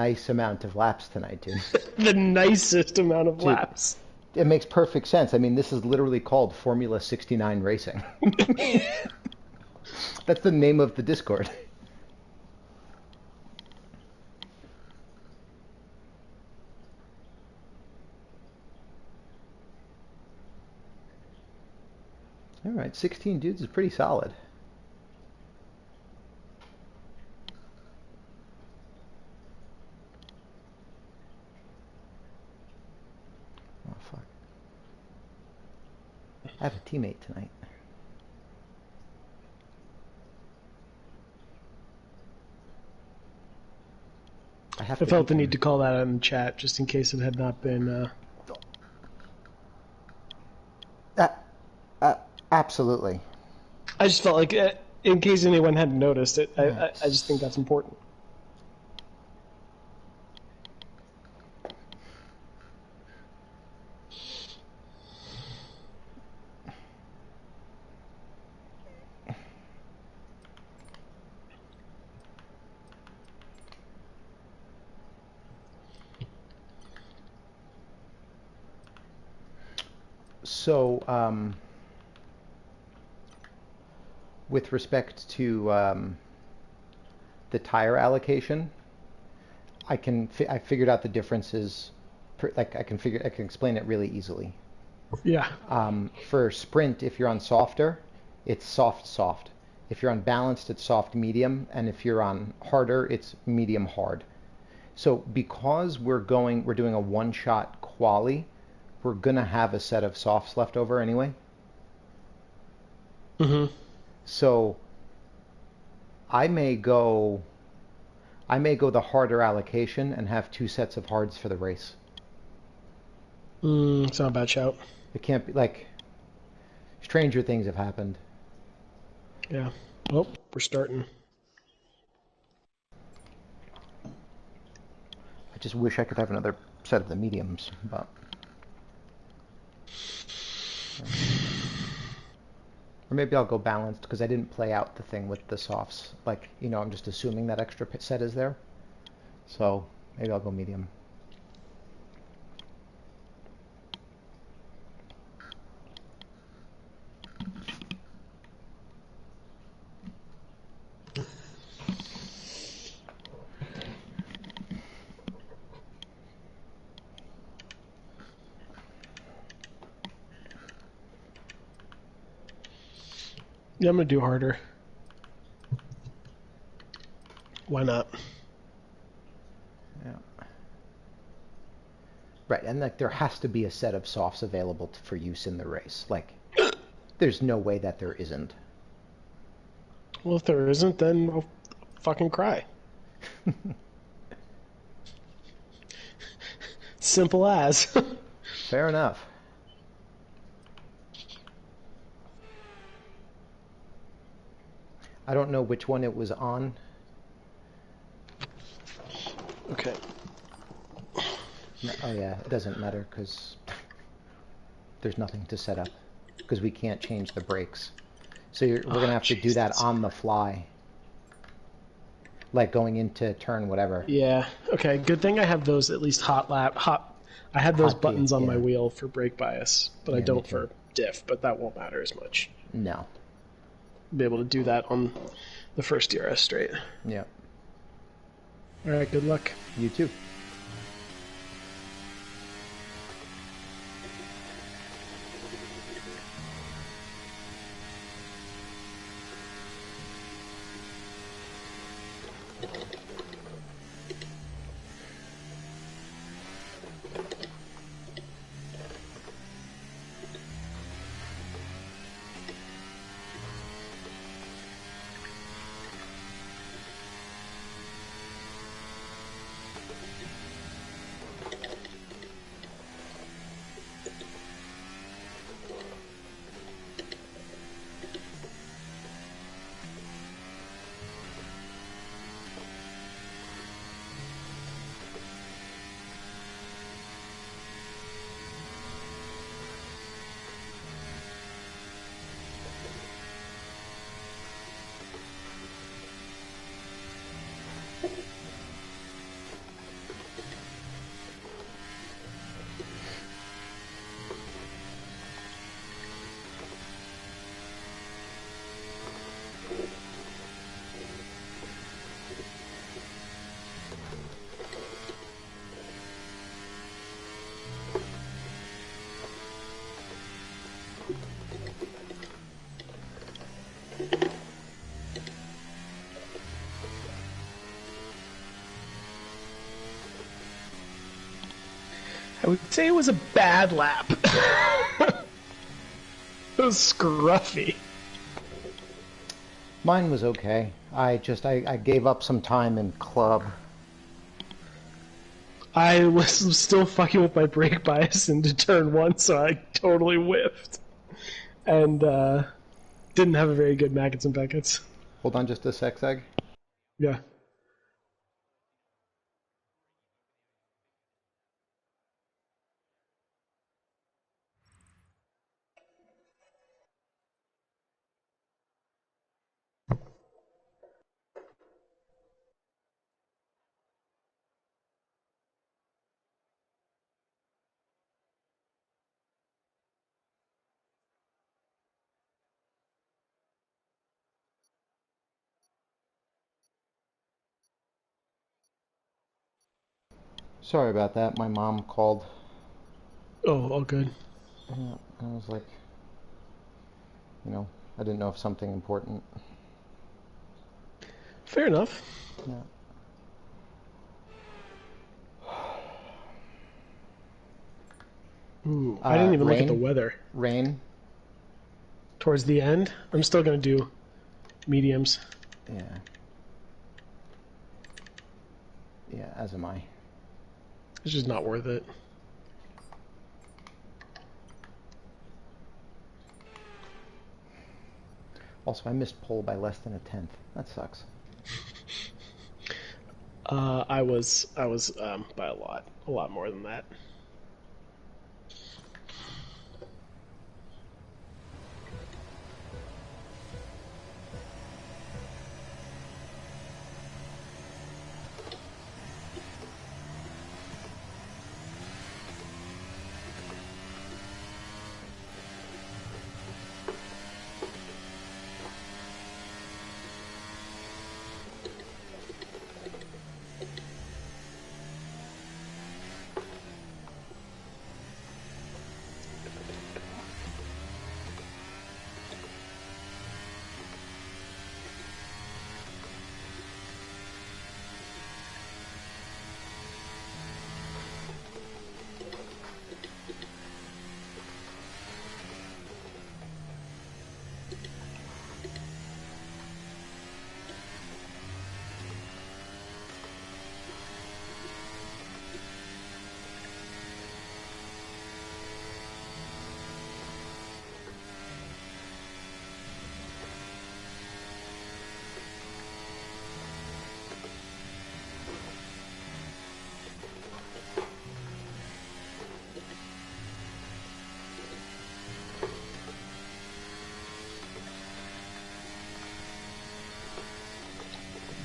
nice amount of laps tonight, dude. The nicest amount of Dude, laps. it makes perfect sense. I mean, this is literally called Formula 69 Racing. That's the name of the Discord. All right, 16 dudes is pretty solid. Oh, fuck. I have a teammate tonight. I felt the need to call that out in the chat just in case it had not been. Uh, uh, absolutely. I just felt like, in case anyone hadn't noticed it, I just think that's important. So, with respect to the tire allocation, I figured out the differences. Like I can explain it really easily. Yeah. For sprint, if you're on softer, it's soft. If you're on balanced, it's soft medium, and if you're on harder, it's medium hard. So because we're doing a one-shot quali, we're gonna have a set of softs left over anyway. Mm-hmm. So I may go the harder allocation and have two sets of hards for the race. It's not a bad shout. It can't be like stranger things have happened. Yeah. Well, we're starting. I just wish I could have another set of the mediums, but or maybe I'll go balanced because I didn't play out the thing with the softs. Like, I'm just assuming that extra set is there. So maybe I'll go medium. Yeah, I'm gonna do harder. Why not? Yeah. Right, and like there has to be a set of softs available for use in the race. Like, there's no way that there isn't. Well, if there isn't, then I'll fucking cry. Simple as. Fair enough. I don't know which one it was on. Okay. No, oh yeah, it doesn't matter because there's nothing to set up because we can't change the brakes. So we're gonna have to do that on the fly, like going into turn whatever. Yeah. Okay. Good thing I have those at least I have those Hot buttons D, on yeah. my wheel for brake bias, but I Yeah, me don't too. for diff. But that won't matter as much. No. Be able to do that on the first DRS straight. Yeah. All right. Good luck. You too. I would say it was a bad lap. It was scruffy. Mine was okay. I gave up some time in club. I was still fucking with my brake bias into turn 1, so I totally whiffed. And didn't have a very good Maggots and Beckets. Hold on just a sec, Zeg. Yeah. Sorry about that. My mom called. Oh, all good. Yeah, I was like, I didn't know if something important. Fair enough. Yeah. Ooh, I didn't even look at the weather. Rain. Towards the end, I'm still going to do mediums. Yeah. Yeah, as am I. It's just not worth it. Also, I missed pole by less than a tenth. That sucks. I was by a lot more than that.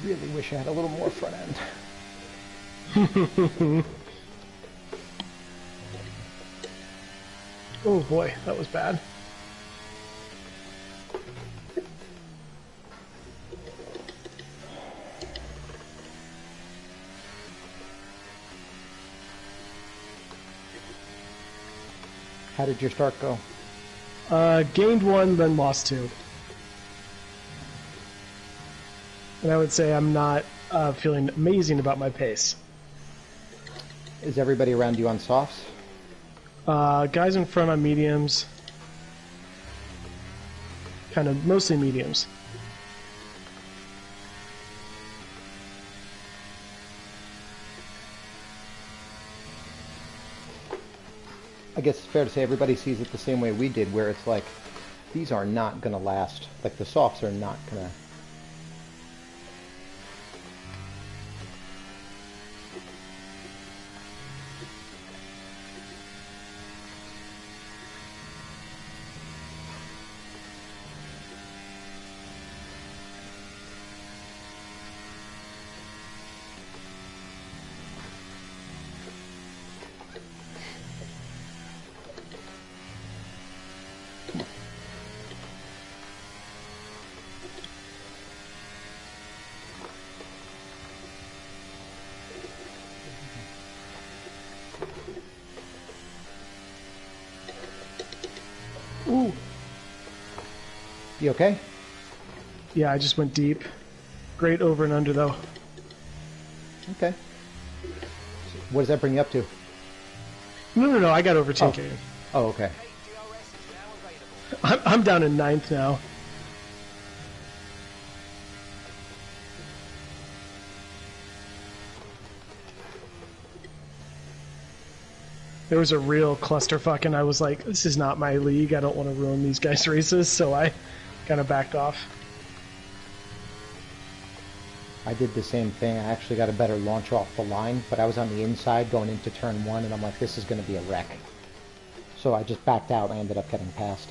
Really wish I had a little more front end. Oh boy, that was bad. How did your start go? Gained 1, then lost 2. And I would say I'm not feeling amazing about my pace. Is everybody around you on softs? Guys in front on mediums. Kind of mostly mediums. I guess it's fair to say everybody sees it the same way we did, where it's like, these are not going to last. Like, the softs are not going to... Ooh. You okay? Yeah, I just went deep. Great over and under, though. Okay. What does that bring you up to? No, I got overtaken. Oh, okay. I'm down in 9th now. There was a real clusterfuck, and I was like, this is not my league. I don't want to ruin these guys' races, so I kind of backed off. I did the same thing. I actually got a better launch off the line, but I was on the inside going into turn 1, and I'm like, this is going to be a wreck. So I just backed out and I ended up getting passed.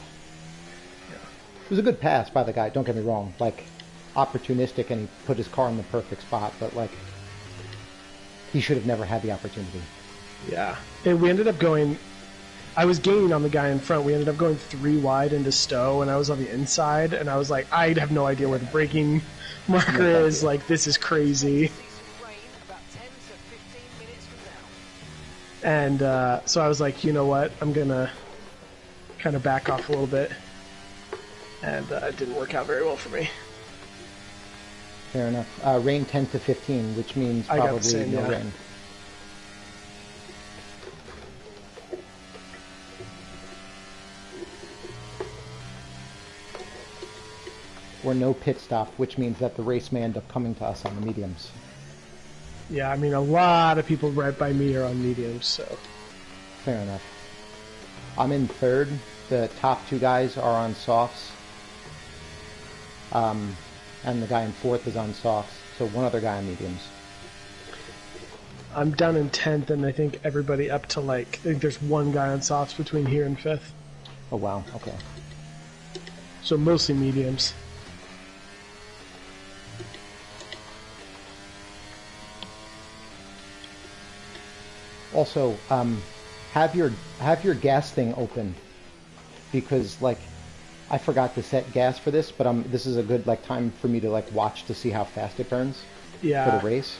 Yeah. It was a good pass by the guy, don't get me wrong. Like, opportunistic, and he put his car in the perfect spot, but, like, he should have never had the opportunity. Yeah. And we ended up going... I was gaining on the guy in front. We ended up going 3 wide into Stowe, and I was on the inside, and I was like, I have no idea where the braking marker is. Like, this is crazy. And so I was like, you know what? I'm going to kind of back off a little bit. And it didn't work out very well for me. Fair enough. Rain 10 to 15, which means I probably got the same, no yeah. rain. Or no pit stop, which means that the race may end up coming to us on the mediums. Yeah, I mean, a lot of people right by me are on mediums, so... Fair enough. I'm in 3rd. The top 2 guys are on softs. And the guy in 4th is on softs. So one other guy on mediums. I'm down in 10th, and I think everybody up to, like... I think there's one guy on softs between here and 5th. Oh, wow. Okay. So mostly mediums. Also, have your gas thing open, because like I forgot to set gas for this, but this is a good like time for me to like watch to see how fast it burns for the race.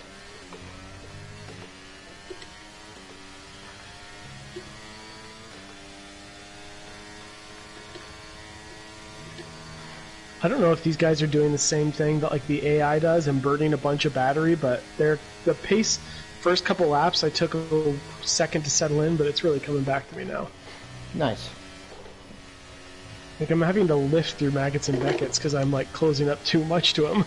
I don't know if these guys are doing the same thing that like the AI does and burning a bunch of battery, but the pace. First couple laps, I took a little second to settle in, but it's really coming back to me now. Nice. Like, I'm having to lift through Maggots and Beckett's because I'm, like, closing up too much to them.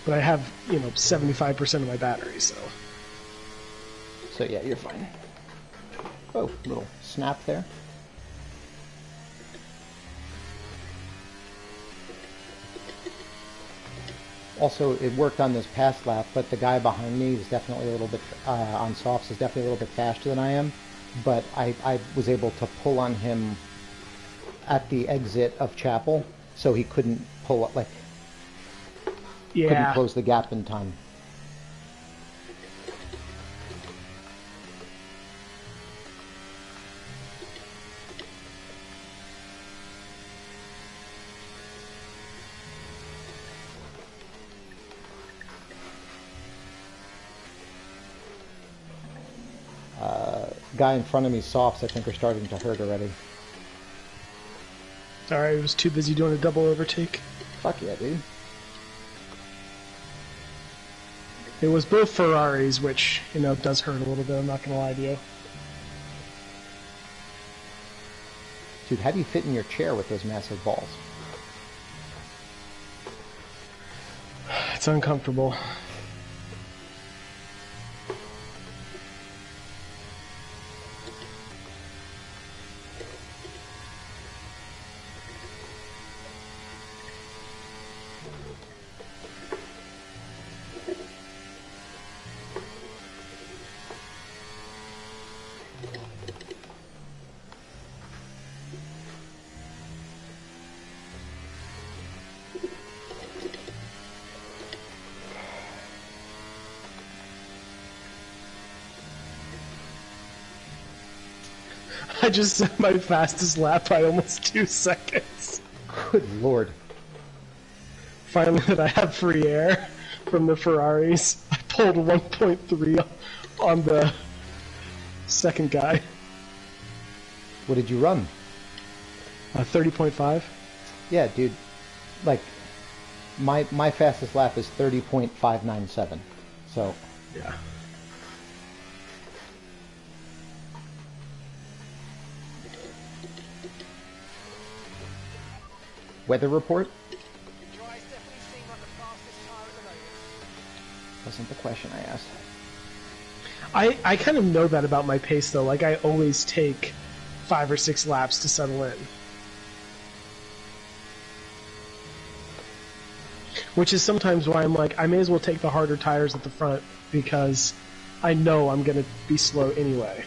But I have, 75% of my battery, so... So, yeah, you're fine. Oh, little snap there. Also, it worked on this past lap, but the guy behind me is definitely a little bit, on softs, is definitely a little bit faster than I am. But I was able to pull on him at the exit of Chapel, so he couldn't pull up, like, couldn't close the gap in time. Guy in front of me, softs, I think are starting to hurt already. Sorry, I was too busy doing a double overtake. Fuck yeah, dude. It was both Ferraris, which, does hurt a little bit, I'm not going to lie to you. Dude, how do you fit in your chair with those massive balls? It's uncomfortable. I just set my fastest lap by almost 2 seconds. Good lord. Finally, that I have free air from the Ferraris. I pulled 1.3 on the second guy. What did you run? 30.5. Yeah, dude. like my fastest lap is 30.597. So Yeah. weather report Dry's definitely seemed like the fastest tyre at the moment. wasn't the question I asked. I kind of know that about my pace though. Like I always take 5 or 6 laps to settle in. Which is sometimes why I'm like, I may as well take the harder tires at the front because I know I'm going to be slow anyway.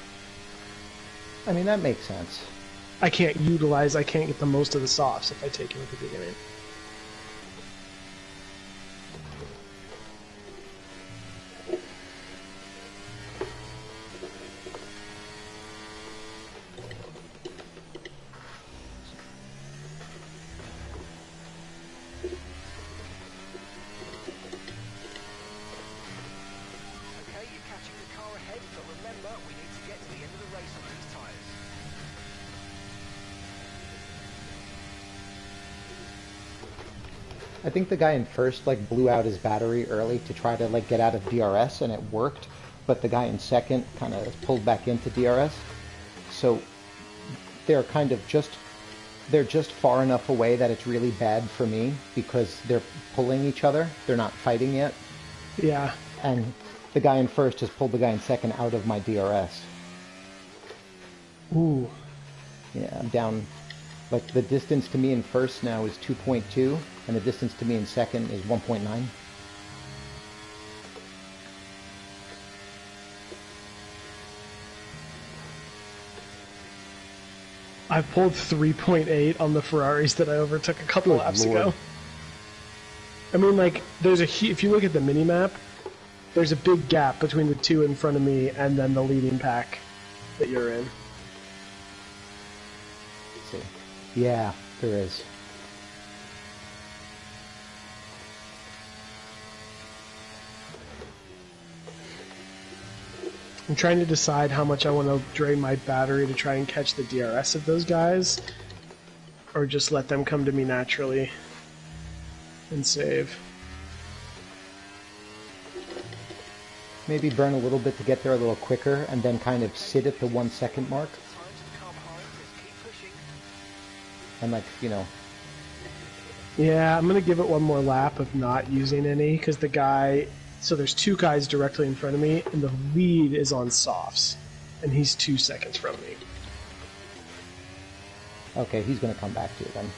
I mean, that makes sense. I can't get the most of the softs if I take them at the beginning. Okay, you're catching the car ahead, but remember, we need to get to the end of the race on these tyres. I think the guy in first like blew out his battery early to try to like get out of DRS, and it worked, but the guy in second kind of pulled back into DRS. So they're kind of they're just far enough away that it's really bad for me because they're pulling each other. They're not fighting yet. Yeah. And the guy in first has pulled the guy in second out of my DRS. Ooh. Yeah, I'm down. Like the distance to me in first now is 2.2, and the distance to me in second is 1.9. I've pulled 3.8 on the Ferraris that I overtook a couple Good laps Lord. ago. I mean, like, if you look at the mini-map, there's a big gap between the two in front of me and then the leading pack that you're in. Let's see. Yeah, there is. I'm trying to decide how much I want to drain my battery to try and catch the DRS of those guys, or just let them come to me naturally and save. Maybe burn a little bit to get there a little quicker, and then kind of sit at the 1 second mark, Time to the car behind, let's keep pushing. and like, you know, Yeah, I'm going to give it one more lap of not using any, because the guy... So there's 2 guys directly in front of me, and the lead is on softs, and he's 2 seconds from me. okay, he's going to come back to you then.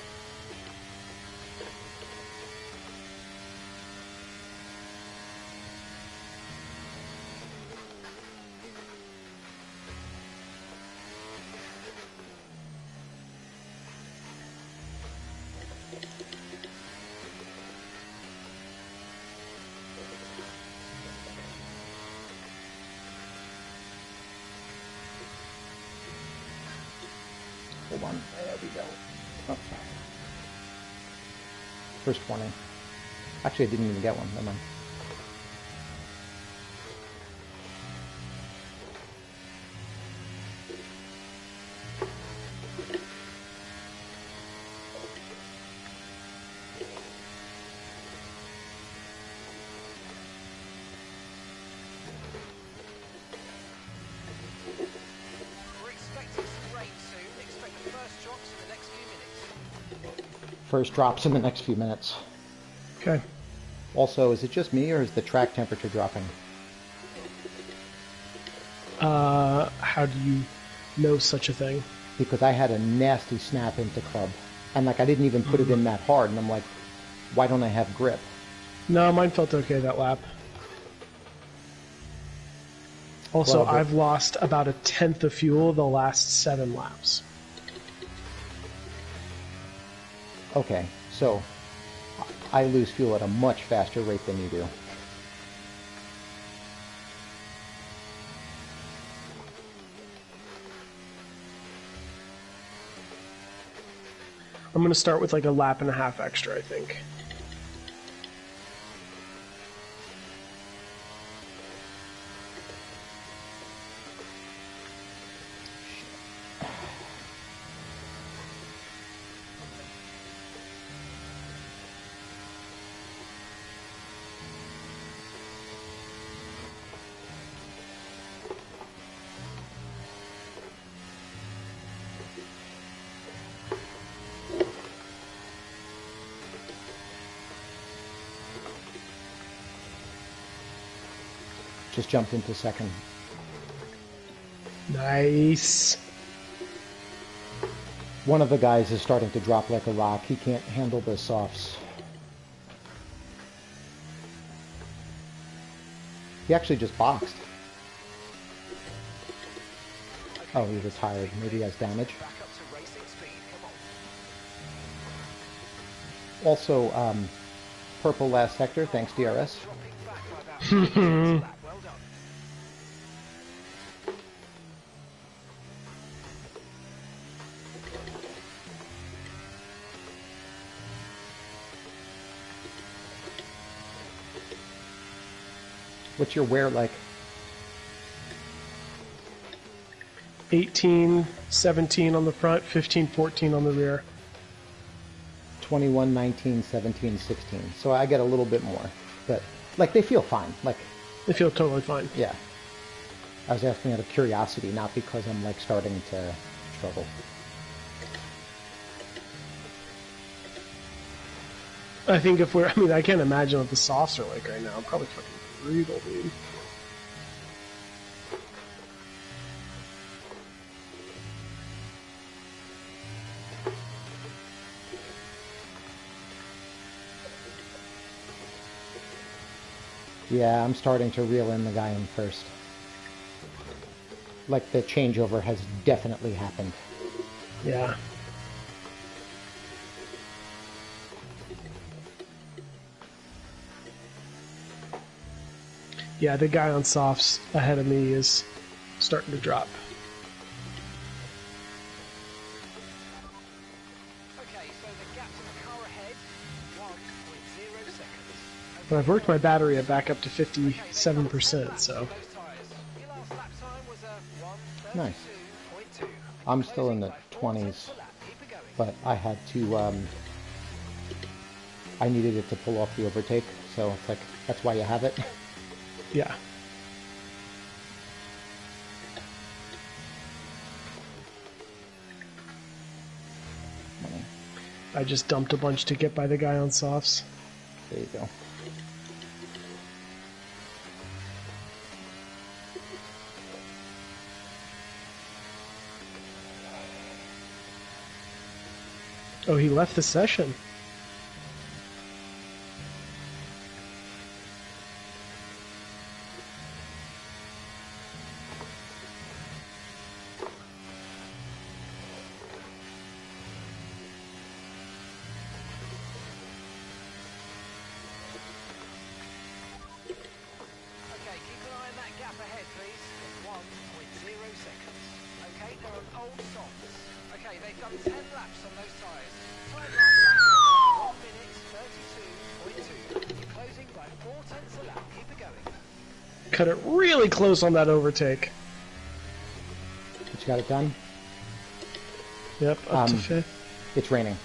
Hold on. There we go. Oh. First warning. Actually, I didn't even get one. Never mind. We're expecting some rain soon. Expect the first drops in the next few minutes. First drops in the next few minutes. Okay. Also, is it just me, or is the track temperature dropping? How do you know such a thing? Because I had a nasty snap into club, and like I didn't even put it in that hard, and I'm like, why don't I have grip? No, mine felt okay that lap. Also, Well, but- I've lost about 1/10 of fuel the last 7 laps. Okay, so I lose fuel at a much faster rate than you do. I'm going to start with like a lap and a half extra, I think. Just jumped into second. Nice. One of the guys is starting to drop like a rock. He can't handle the softs. He actually just boxed. Oh, he retired. Maybe he has damage. Back up to racing speed. Come on. Also, purple last sector. Thanks, DRS. Dropping back by about 5 seconds a lap. Well done. What's your wear like? 18, 17 on the front, 15, 14 on the rear. 21, 19, 17, 16. So I get a little bit more. But, like, they feel fine. Like, They feel totally fine. yeah. I was asking out of curiosity, not because I'm, like, starting to struggle. I think if we're, I mean, I can't imagine what the softs are like right now. Probably fucking brutal, dude. Yeah, I'm starting to reel in the guy in first. Like, the changeover has definitely happened. Yeah. Yeah, the guy on softs ahead of me is starting to drop. Okay, so the gap to the car ahead, 1.0 seconds. But I've worked my battery back up to 57%, so. Those tyres. Your last lap time was a Nice. 1:32.2. I'm still in the 20s, Keep it going. but I had to, I needed it to pull off the overtake, so it's like, that's why you have it. Yeah. I just dumped a bunch to get by the guy on softs. There you go. Oh, he left the session. Okay, keep an eye on that gap ahead, please. 1.0 seconds. Okay, they're on old softs. Okay, they've done 10 laps on those tyres. Time last lap was 1 minute 32.2. You're closing by 4 tenths a lap. Keep it going. Cut it really close on that overtake. But you got it done? Yep, up to fifth. It's raining.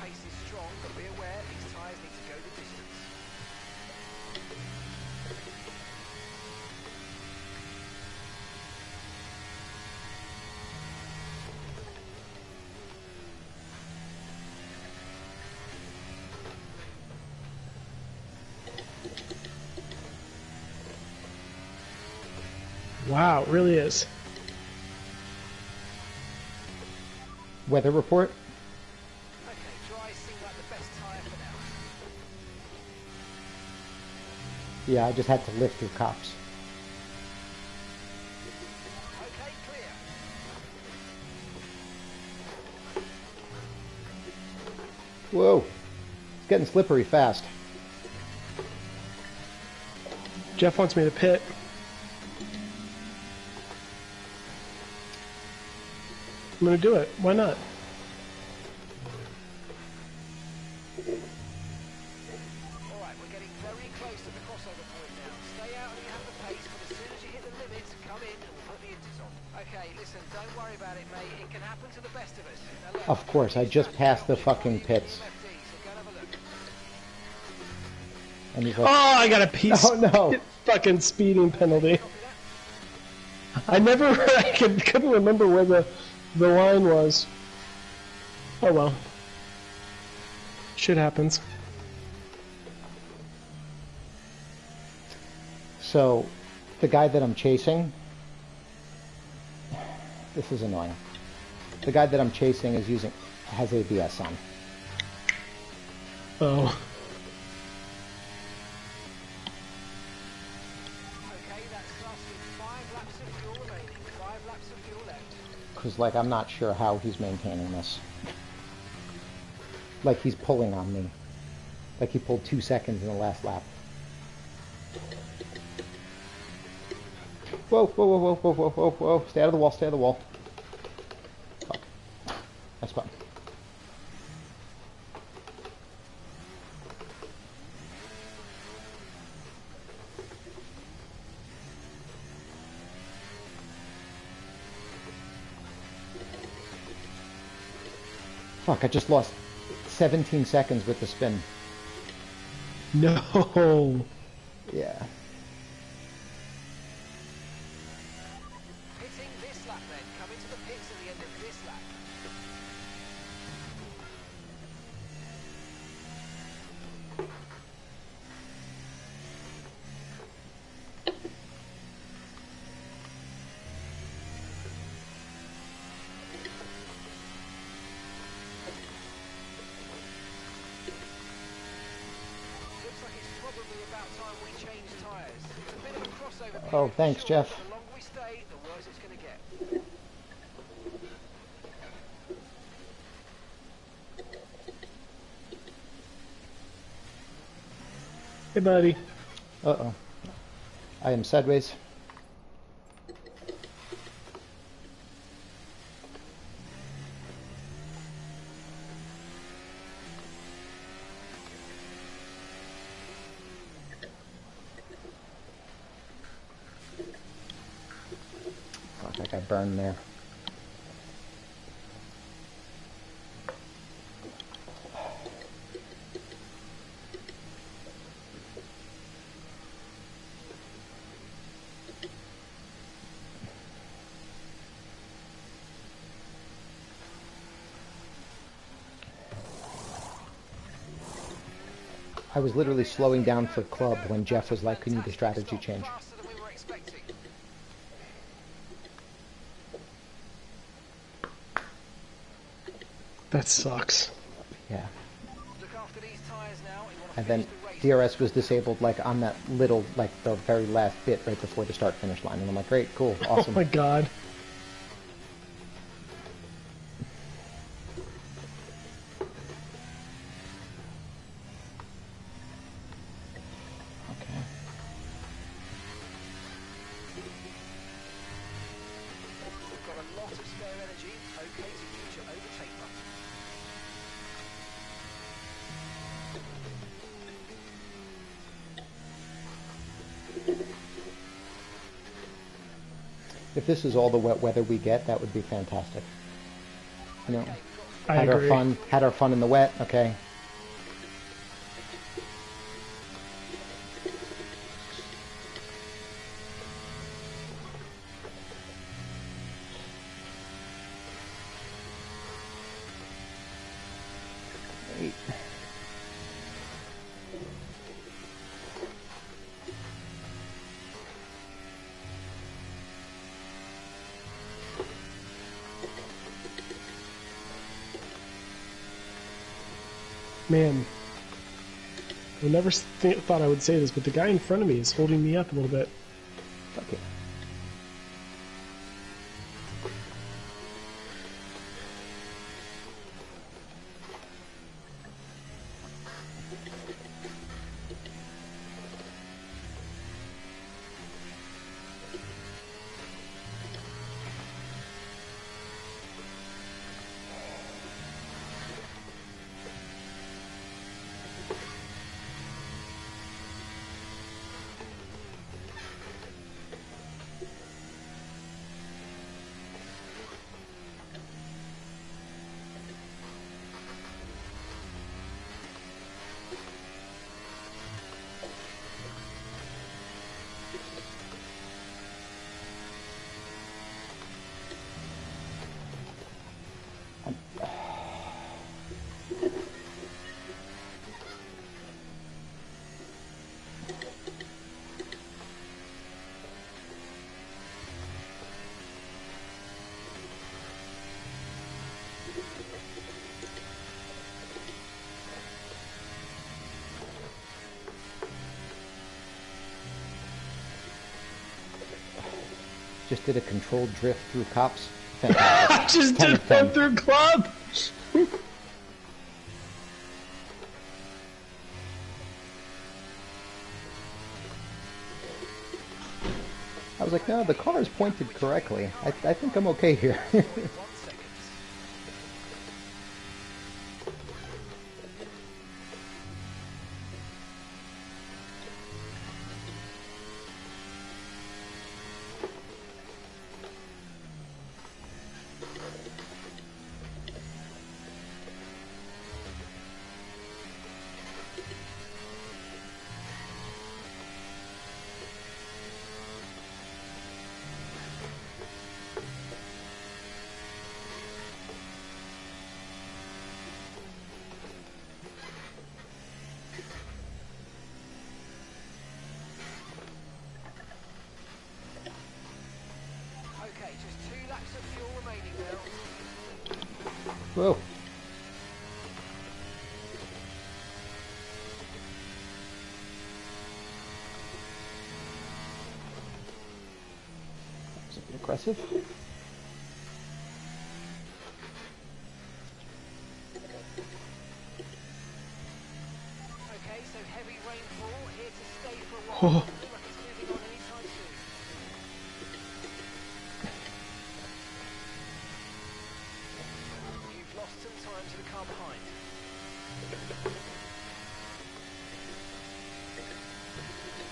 Pace is strong, but be aware these tyres need to go the distance. Wow, it really is. Weather report? Okay, dry seem like the best tyre for now. Yeah, I just had to lift through cops. Okay, clear. Whoa! It's getting slippery fast. Jeff wants me to pit. I'm gonna do it. Why not? Alright, we're getting very close to the crossover point now. Stay out and you have the pace, but as soon as you hit the limit, come in and we'll put the inters on. Okay, listen, don't worry about it, mate. It can happen to the best of us. Now look, Of course, I just passed the fucking pits. lefty, so go and have a look. And he's Oh, like, I got a piece oh no. fucking speeding penalty. I couldn't remember where the line was. Oh well. Shit happens. So, the guy that I'm chasing, this is annoying. The guy that I'm chasing has ABS on. Oh. Okay, that's us with 5 laps of fuel remaining. 5 laps of fuel left. Because, like, I'm not sure how he's maintaining this. Like, he's pulling on me. Like, he pulled 2 seconds in the last lap. Whoa, whoa, whoa, whoa, whoa, whoa, whoa, whoa. Stay out of the wall, stay out of the wall. Fuck. That's fun. Fuck, I just lost 17 seconds with the spin. No. Yeah. Hitting this lap then. Coming to the pits at the end of this lap. Looks like it's probably about time we change tyres. It's a bit of a crossover period. Oh, for thanks, sure, Jeff. but the longer we stay, the worse it's going to get. Hey, buddy. Uh-oh. I am sideways. Fuck, I got burned there. I was literally slowing down for club when Jeff was like, "Can you do strategy change?" Faster than we were expecting. That sucks. Yeah. Look after these tyres now. You want to And then finish the race. DRS was disabled like on that little, like the very last bit right before the start finish line. And I'm like, great, cool, awesome. Oh my god. Okay. We've got a lot of spare energy. Okay to use your overtake button. If this is all the wet weather we get, that would be fantastic. You know, I had agree. our fun in the wet. Okay. Great. Man. I never thought I would say this, but the guy in front of me is holding me up a little bit. Fuck it. Just did a controlled drift through cops. Fantastic. I just 10 did of 10. one through club. I was like, no, the car is pointed correctly. I think I'm okay here. 1 second. Okay, just 2 laps of fuel remaining now. Whoa. That was a bit aggressive. Okay, so heavy rainfall here to stay for a while. Oh. Doesn't look like it's moving on anytime soon. You've lost some time to the car behind.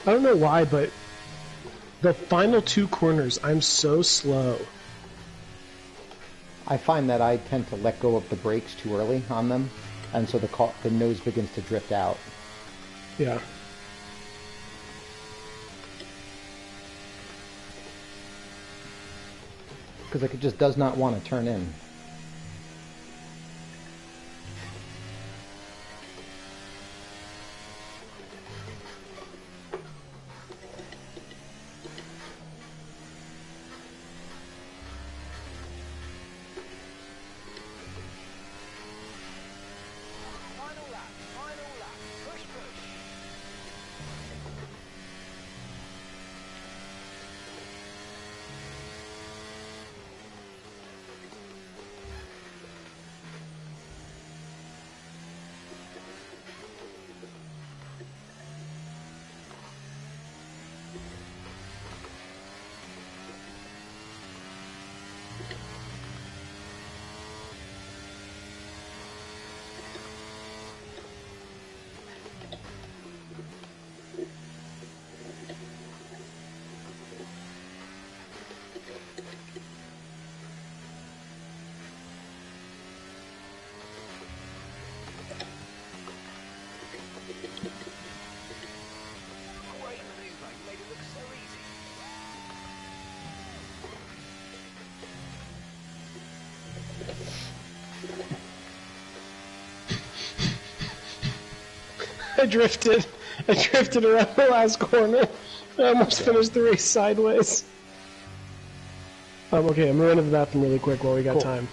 I don't know why, but the final 2 corners, I'm so slow. I find that I tend to let go of the brakes too early on them, and so the nose begins to drift out. Yeah. Because like, it just does not want to turn in. Final lap, final lap. Push, push. Great maneuver. You made it look so easy. I drifted around the last corner. I almost finished the race sideways. Okay, I'm gonna run to the bathroom really quick while we got Cool. time.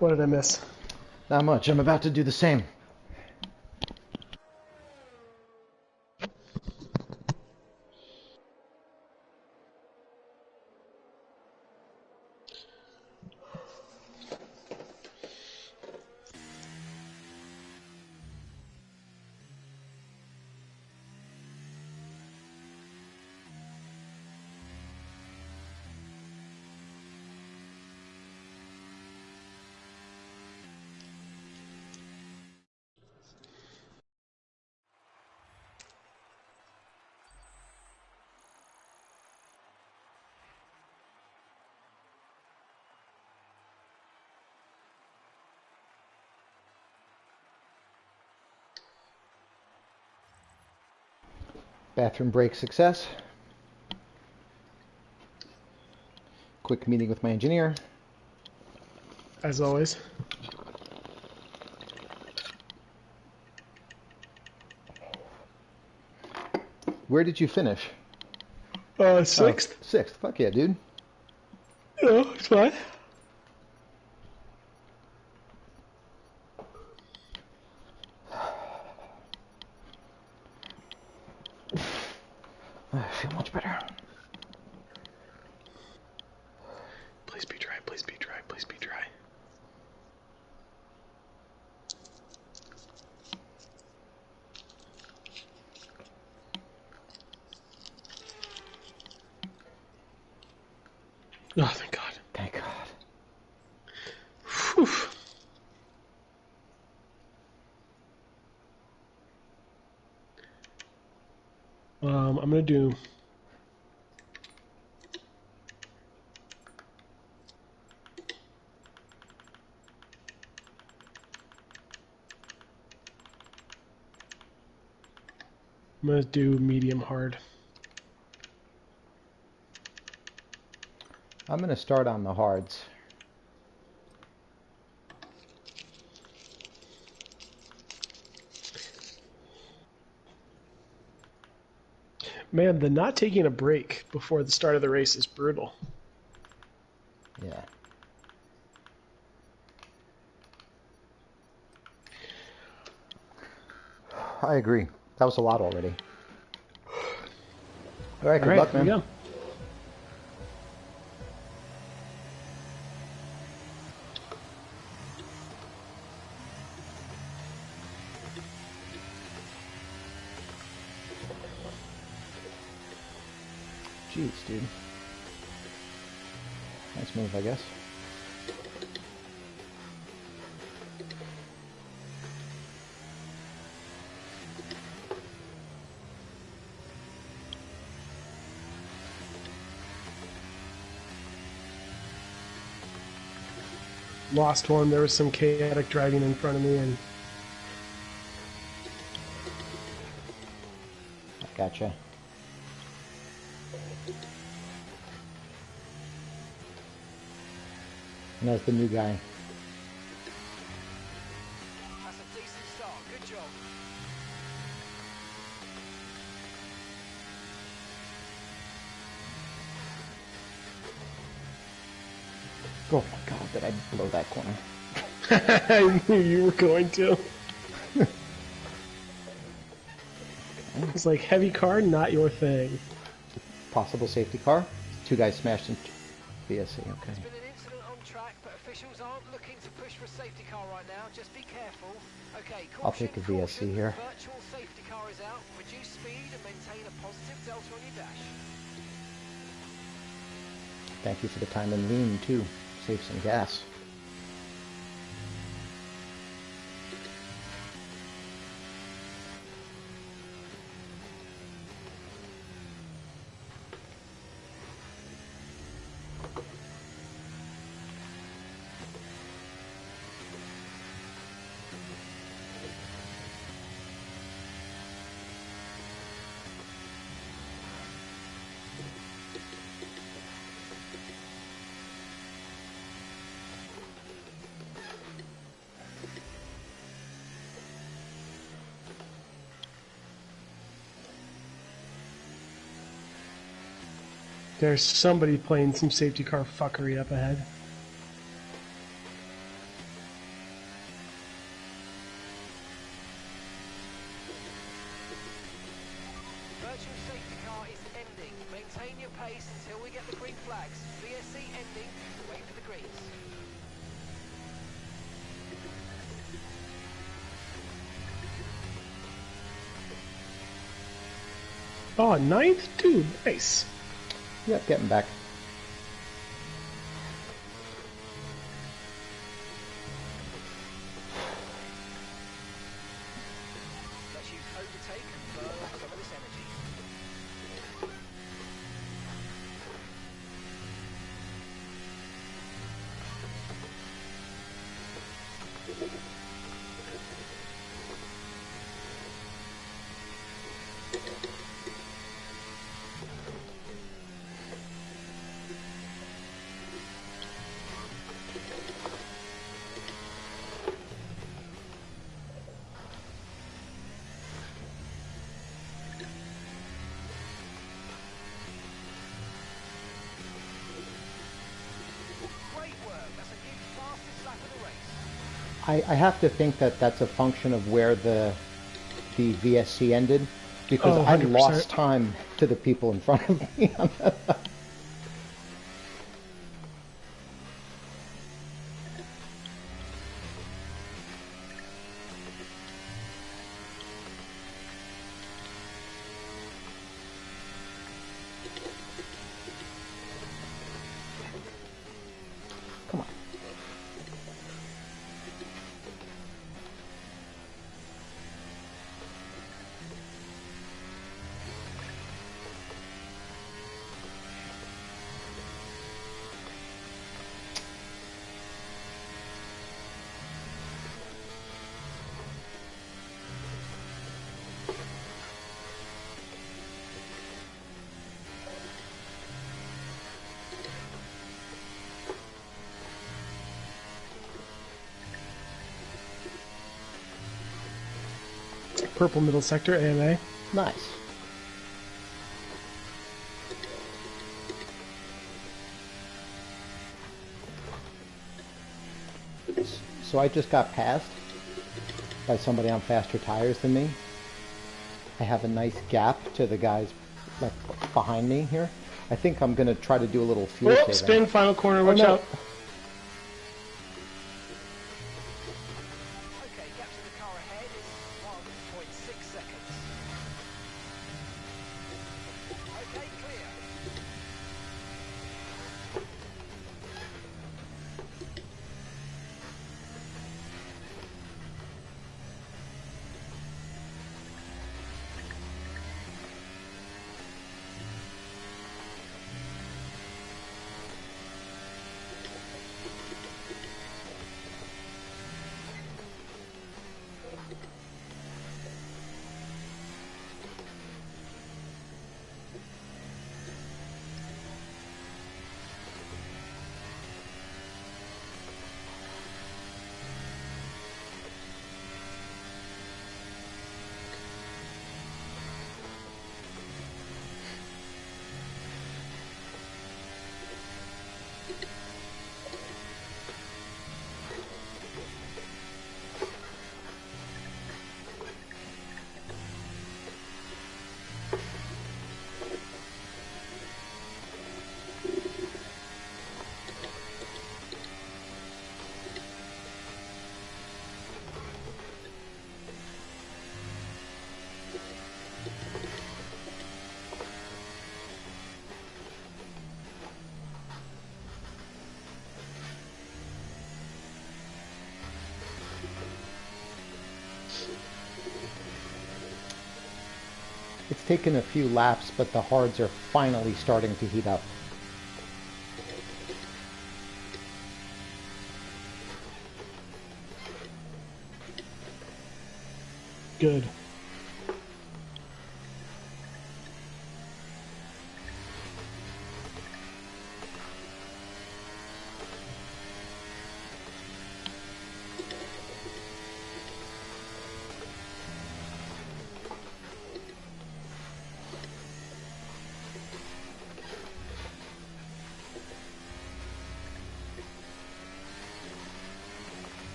What did I miss? Not much. I'm about to do the same. Bathroom break success. Quick meeting with my engineer. As always. Where did you finish? Sixth. Oh, sixth. Fuck yeah, dude. No, it's fine. I feel much better. Please be dry, please be dry, please be dry. Oh, thank God. Thank God. Whew. I'm gonna do. I'm gonna do medium hard. I'm going to start on the hards. Man, the not taking a break before the start of the race is brutal. Yeah. I agree. That was a lot already. All right, good luck, man. Here we go. Jeez, dude. Nice move, I guess. Lost one. There was some chaotic driving in front of me, and Gotcha. And that's the new guy. That's a decent start. Good job. Oh my God, did I blow that corner? I knew you were going to. It's like heavy car, not your thing. Possible safety car. Two guys smashed into VSC. Okay. There's been an incident on track, but officials aren't looking to push for a safety car right now. Just be careful. Okay, caution, I'll take a VSC caution. here. Virtual safety car is out. Reduce speed and maintain a positive delta on your dash. Thank you for the time and lean too. Save some gas. There's somebody playing some safety car fuckery up ahead. Virtual safety car is ending. Maintain your pace until we get the green flags. VSC ending. Wait for the greens. Oh, ninth? Dude, nice. Yep, getting back. Let's you overtake and burn off some of this energy. I have to think that that's a function of where the VSC ended, because Oh, I 100%. lost time to the people in front of me. Come on. Purple middle sector, AMA. Nice. So I just got passed by somebody on faster tires than me. I have a nice gap to the guys like behind me here. I think I'm gonna try to do a little fuel Oh, saving. spin, final corner, watch no. out. Okay, gap to the car ahead is 1.6 seconds. Okay, clear. It's taken a few laps, but the hards are finally starting to heat up. Good.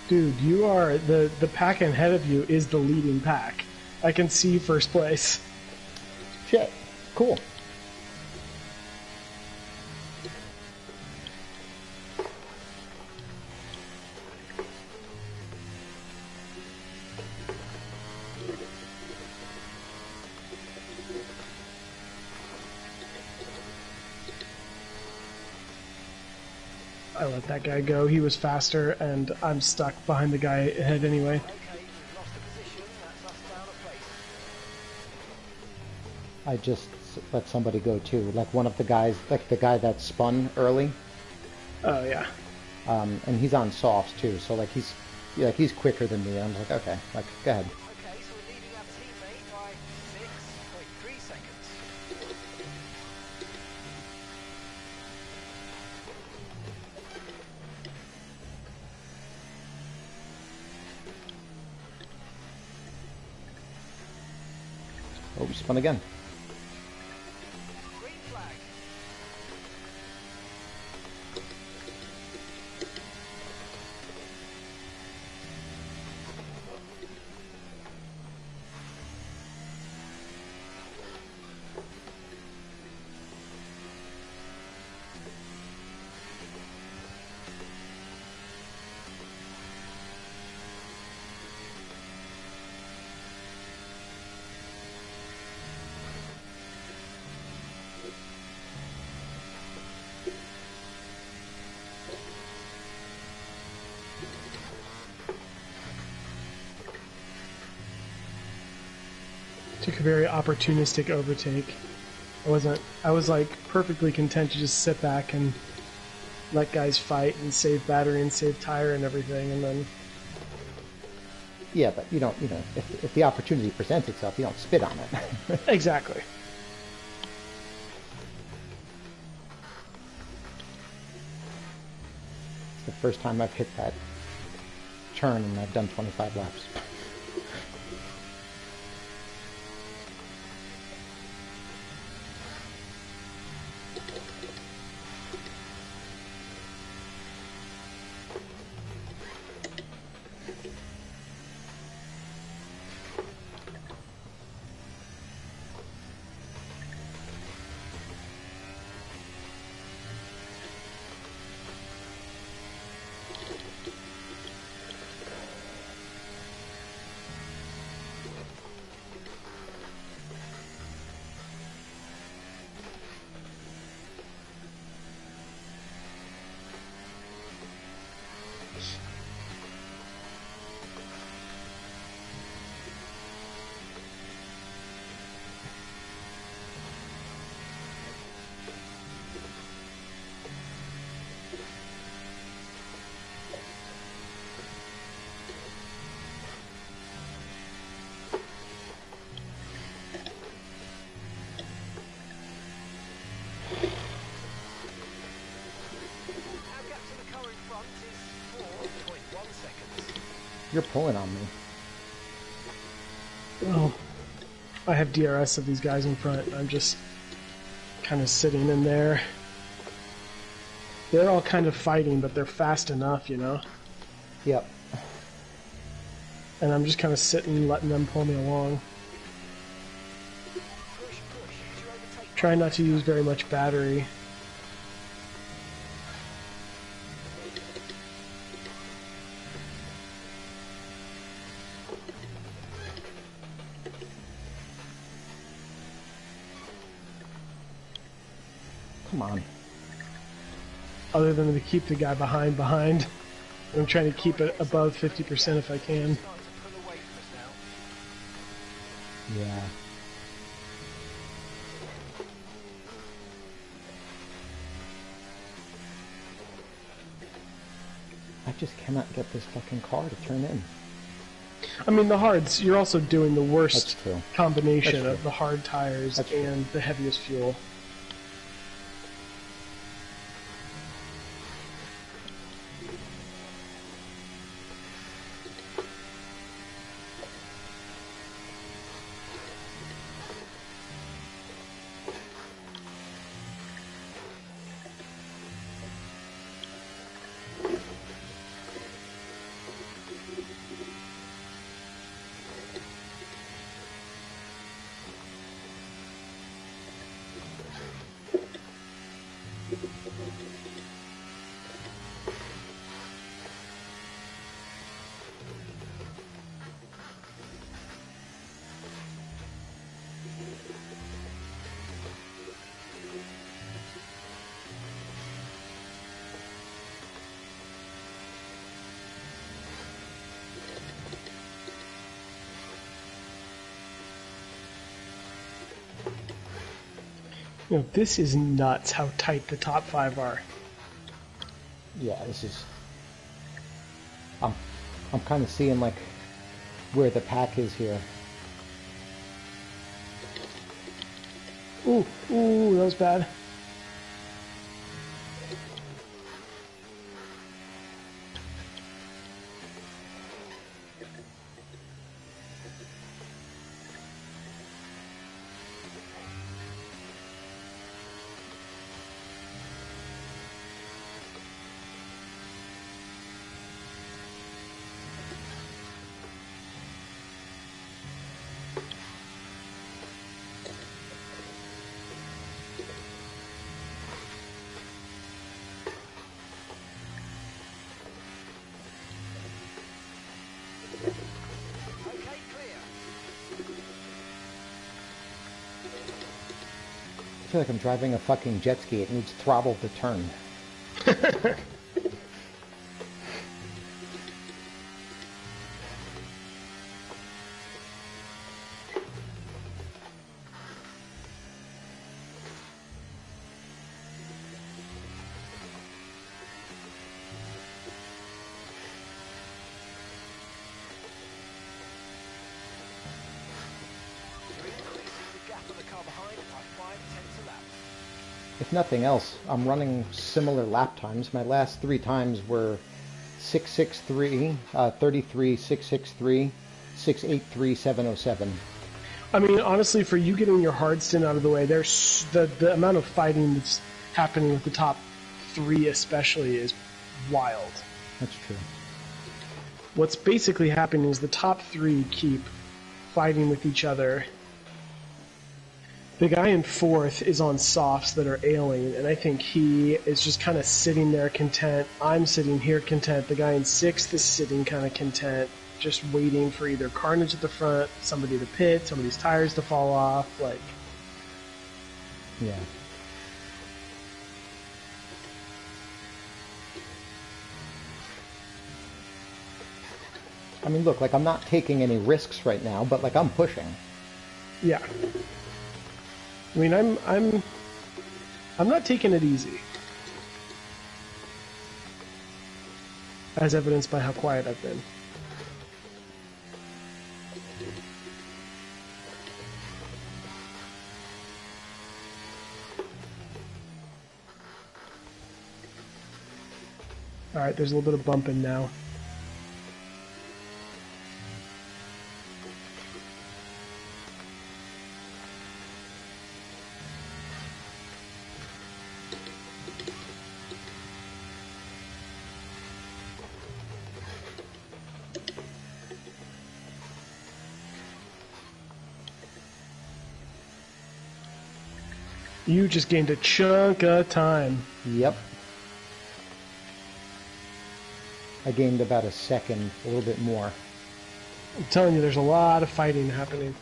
Dude, you are the pack ahead of you is the leading pack. I can see first place. Shit. Cool. I let that guy go. He was faster, and I'm stuck behind the guy ahead anyway. Okay, we've lost a position. That's us down a place. I just let somebody go too. Like one of the guys, like the guy that spun early, Oh yeah. and he's on softs too. So like he's quicker than me. I'm like, okay, like go ahead. Okay, so we're leading our teammate by 6.3 seconds. Oh, we spun again. Green flag. Took a very opportunistic overtake. I was like perfectly content to just sit back and let guys fight and save battery and save tire and everything, and then... Yeah, but you don't, if the opportunity presents itself, you don't spit on it. Exactly. It's the first time I've hit that turn and I've done 25 laps. You're pulling on me. Well, I have DRS of these guys in front. I'm just kind of sitting in there. They're all kind of fighting, but they're fast enough, you know? Yep. And I'm just kind of sitting, letting them pull me along. Trying not to use very much battery. Come on. Other than to keep the guy behind. I'm trying to keep it above 50% if I can. Yeah. I just cannot get this fucking car to turn in. I mean, the hards, you're also doing the worst That's true. combination That's of the hard tires That's true. and the heaviest fuel. You know, this is nuts how tight the top 5 are. Yeah, this is... I'm kind of seeing, like, where the pack is here. Ooh, that was bad. I feel like I'm driving a fucking jet ski. It needs throttle to turn. If nothing else, I'm running similar lap times. My last 3 times were 663, 33, 663, 683, 707. I mean, honestly, for you getting your hard stint out of the way, there's the amount of fighting that's happening with the top 3 especially is wild. That's true. What's basically happening is the top 3 keep fighting with each other. The guy in 4th is on softs that are ailing, and I think he is just kind of sitting there content. I'm sitting here content. The guy in 6th is sitting kind of content, just waiting for either carnage at the front, somebody to pit, somebody's tires to fall off, like... Yeah. I mean, look, like, I'm not taking any risks right now, but, like, I'm pushing. Yeah. I mean, I'm not taking it easy. As evidenced by how quiet I've been. Alright, there's a little bit of bumping now. You just gained a chunk of time. Yep. I gained about a second, a little bit more. I'm telling you, there's a lot of fighting happening.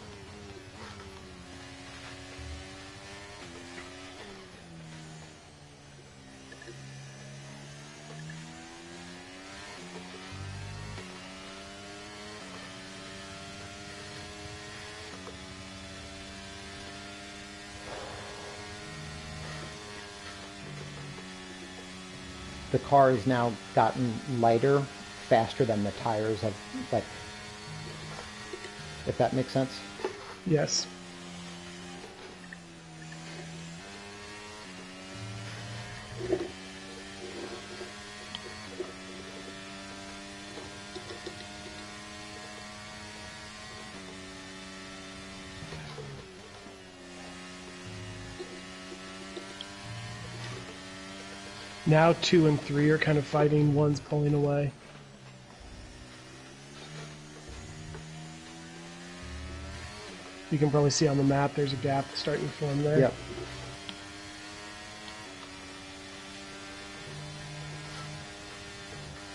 The car has now gotten lighter faster than the tires have, like, if that makes sense. Yes. Now 2 and 3 are kind of fighting, one's pulling away. You can probably see on the map there's a gap starting to form there. Yep.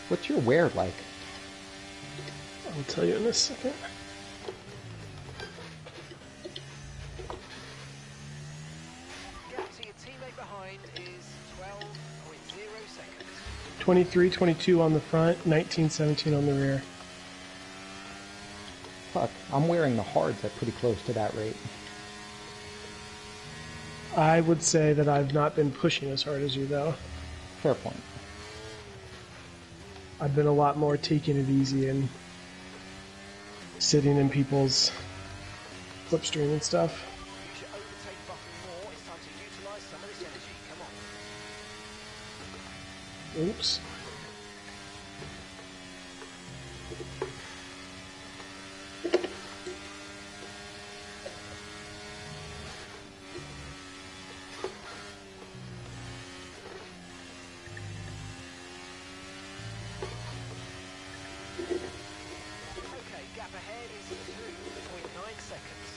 What's your wear like? I'll tell you in a second. Gap to your teammate behind is 12.0 seconds. 23, 22 on the front, 19, 17 on the rear. Fuck, I'm wearing the hards at pretty close to that rate. I would say that I've not been pushing as hard as you, though. Fair point. I've been a lot more taking it easy and sitting in people's slipstream and stuff. Use your overtake button more. It's time to utilize some of this energy. Come on. Oops. Okay, gap ahead is 2.9 seconds.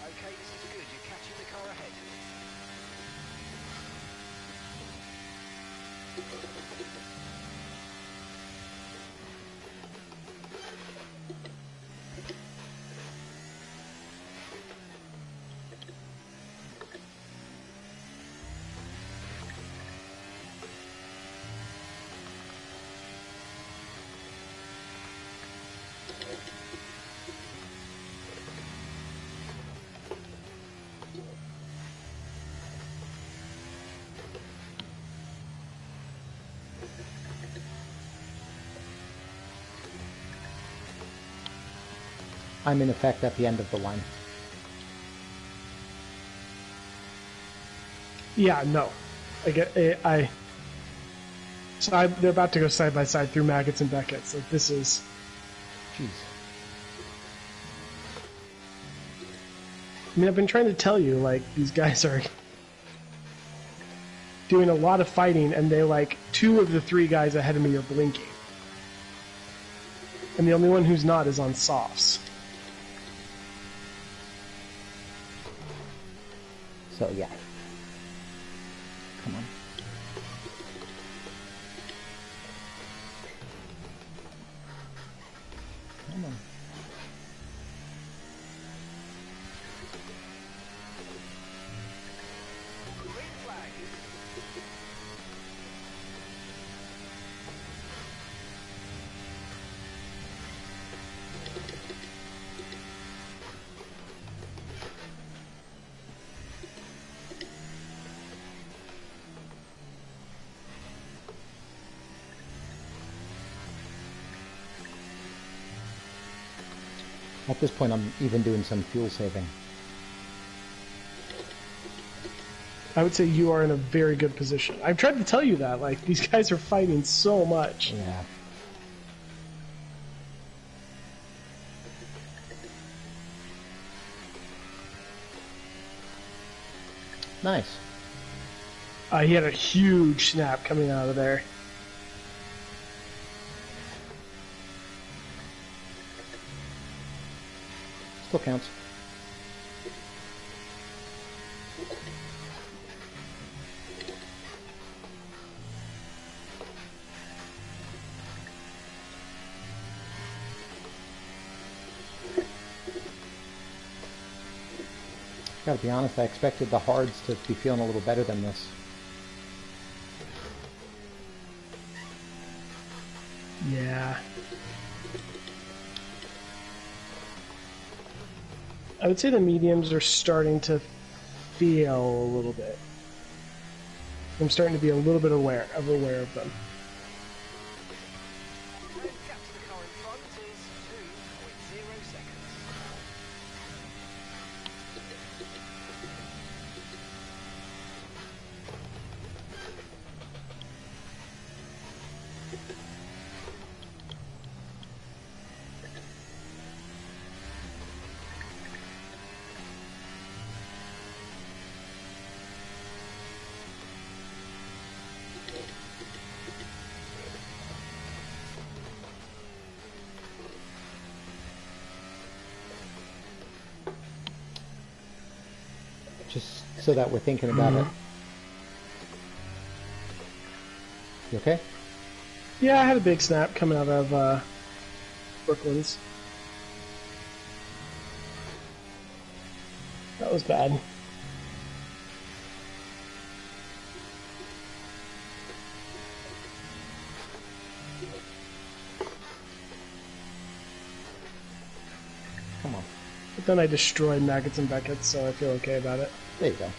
Okay, this is good. You're catching the car ahead. I'm in effect at the end of the line. Yeah, no. They're about to go side by side through Maggots and Beckett's. Like, this is... Jeez. I mean, I've been trying to tell you, like, these guys are doing a lot of fighting, and they, like, 2 of the 3 guys ahead of me are blinking. And the only one who's not is on softs. So, yeah. Come on. Come on. Green flag. At this point, I'm even doing some fuel saving. I would say you are in a very good position. I've tried to tell you that. Like, these guys are fighting so much. Yeah. Nice. He had a huge snap coming out of there. Still counts. Gotta be honest, I expected the hards to be feeling a little better than this. Yeah. I would say the mediums are starting to feel a little bit. I'm starting to be a little bit aware of them. Okay, the gap to the car in front is 2.0 seconds. Just so that we're thinking about it. You okay? Yeah, I had a big snap coming out of Brooklands. That was bad. Come on. But then I destroyed Maggots and Beckett's, so I feel okay about it. There you go.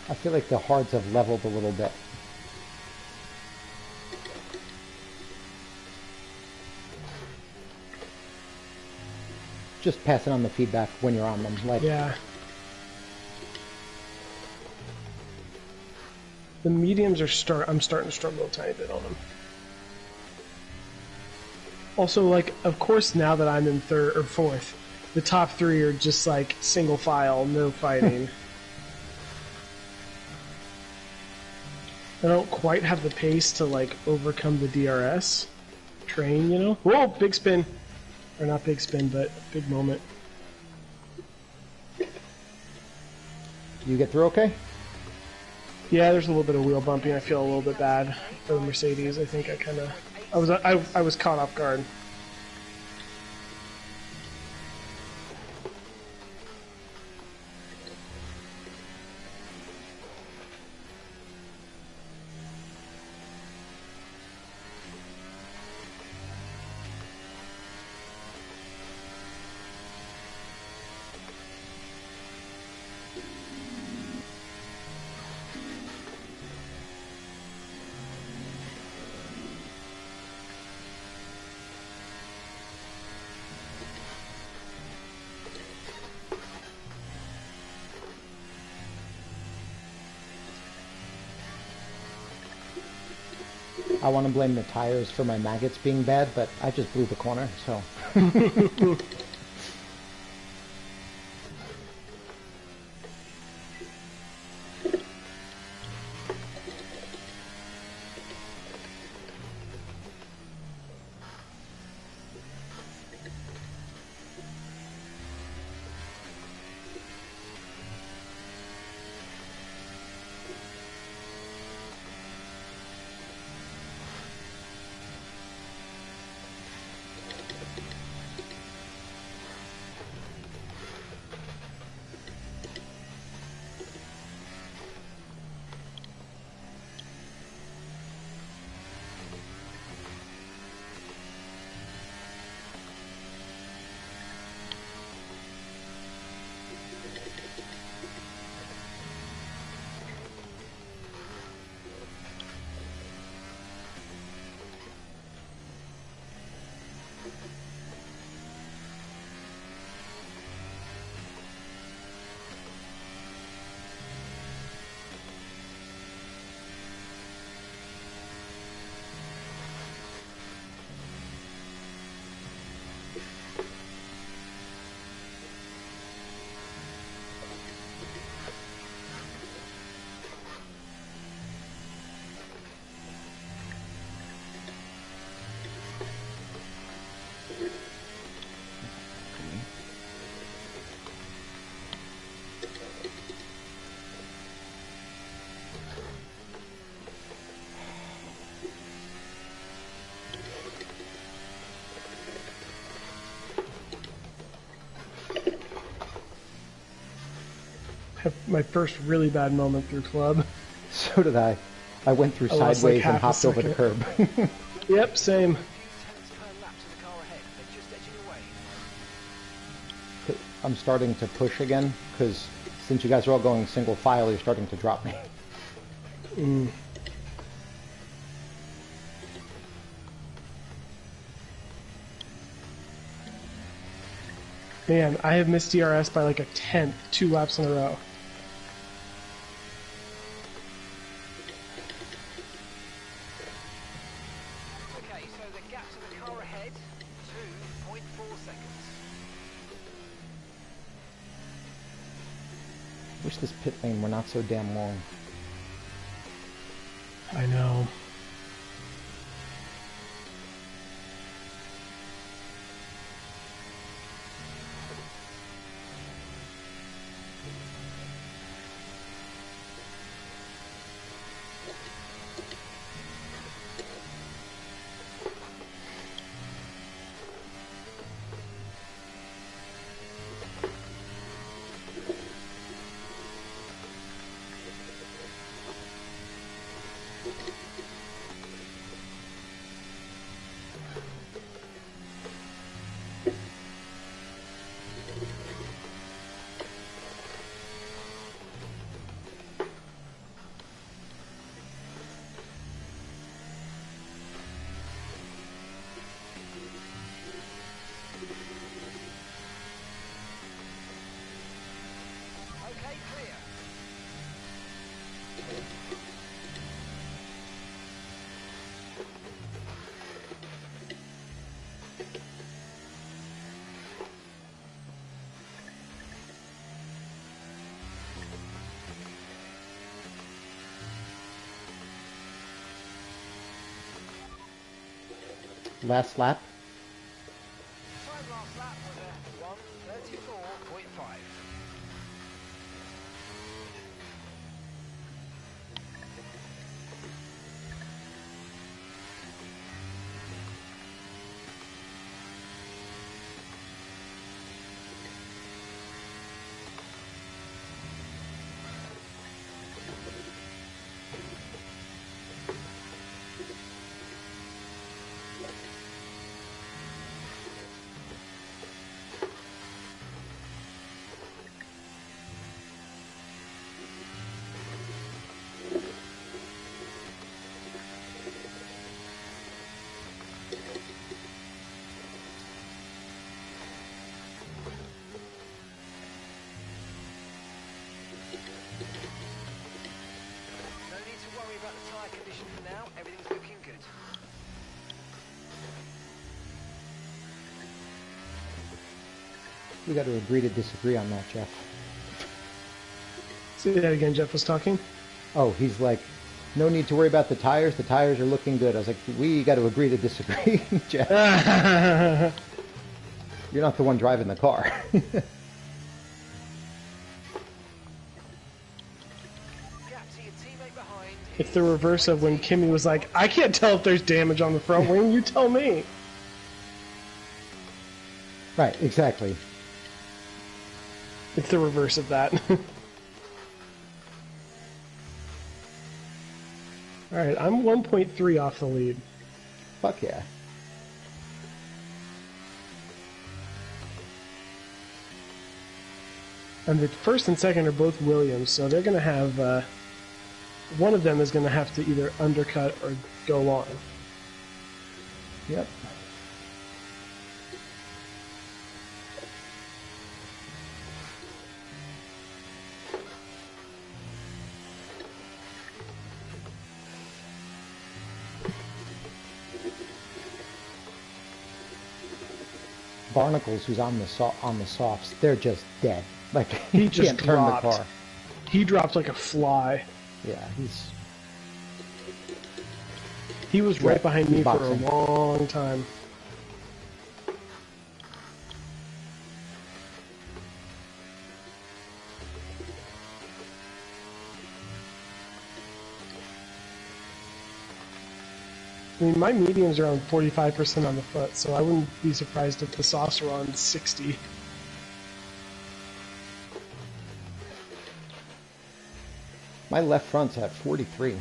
I feel like the hards have leveled a little bit. Just passing on the feedback when you're on them. Like, Yeah. The mediums are I'm starting to struggle a tiny bit on them. Also, like, of course, now that I'm in third or fourth, the top three are just like single file, no fighting. I don't quite have the pace to like overcome the DRS train, you know? Whoa, big spin. Or not big spin, but big moment. you get through okay? Yeah, there's a little bit of wheel bumping. I feel a little bit bad for the Mercedes. I think I was caught off guard. I want to blame the tires for my maggots being bad, but I just blew the corner, so. Have my first really bad moment through club. So did I. I went through I lost, sideways like, and half a hopped over the curb. Yep, same. 2 tenths per lap to the car ahead. They're just edging away. I'm starting to push again, because since you guys are all going single file, you're starting to drop me. Man, I have missed DRS by like a tenth 2 laps in a row. Okay, so the gap to the car ahead, 2.4 seconds. Wish this pit lane were not so damn long. I know. Last lap. Time last lap was a 1:34.5. No need to worry about the tyre condition for now. Everything's looking good. We got to agree to disagree on that, Jeff. Say that again. Jeff was talking. Oh, he's like, no need to worry about the tires. The tires are looking good. I was like, we got to agree to disagree, Jeff. You're not the one driving the car. Gap to your teammate behind. It's the reverse of when Kimmy was like, I can't tell if there's damage on the front wing. You tell me. Right, exactly. It's the reverse of that. Alright, I'm 1.3 off the lead. Fuck yeah. And the first and second are both Williams, so they're going to have... one of them is going to have to either undercut or go on. Yep. Barnacles, who's on the softs, they're just dead. Like he just can't turn dropped. the car. He dropped like a fly. Yeah, He was right behind me for a boxing. long time. I mean, my mediums are on 45% on the foot, so I wouldn't be surprised if the softs were on 60. My left front's at 43.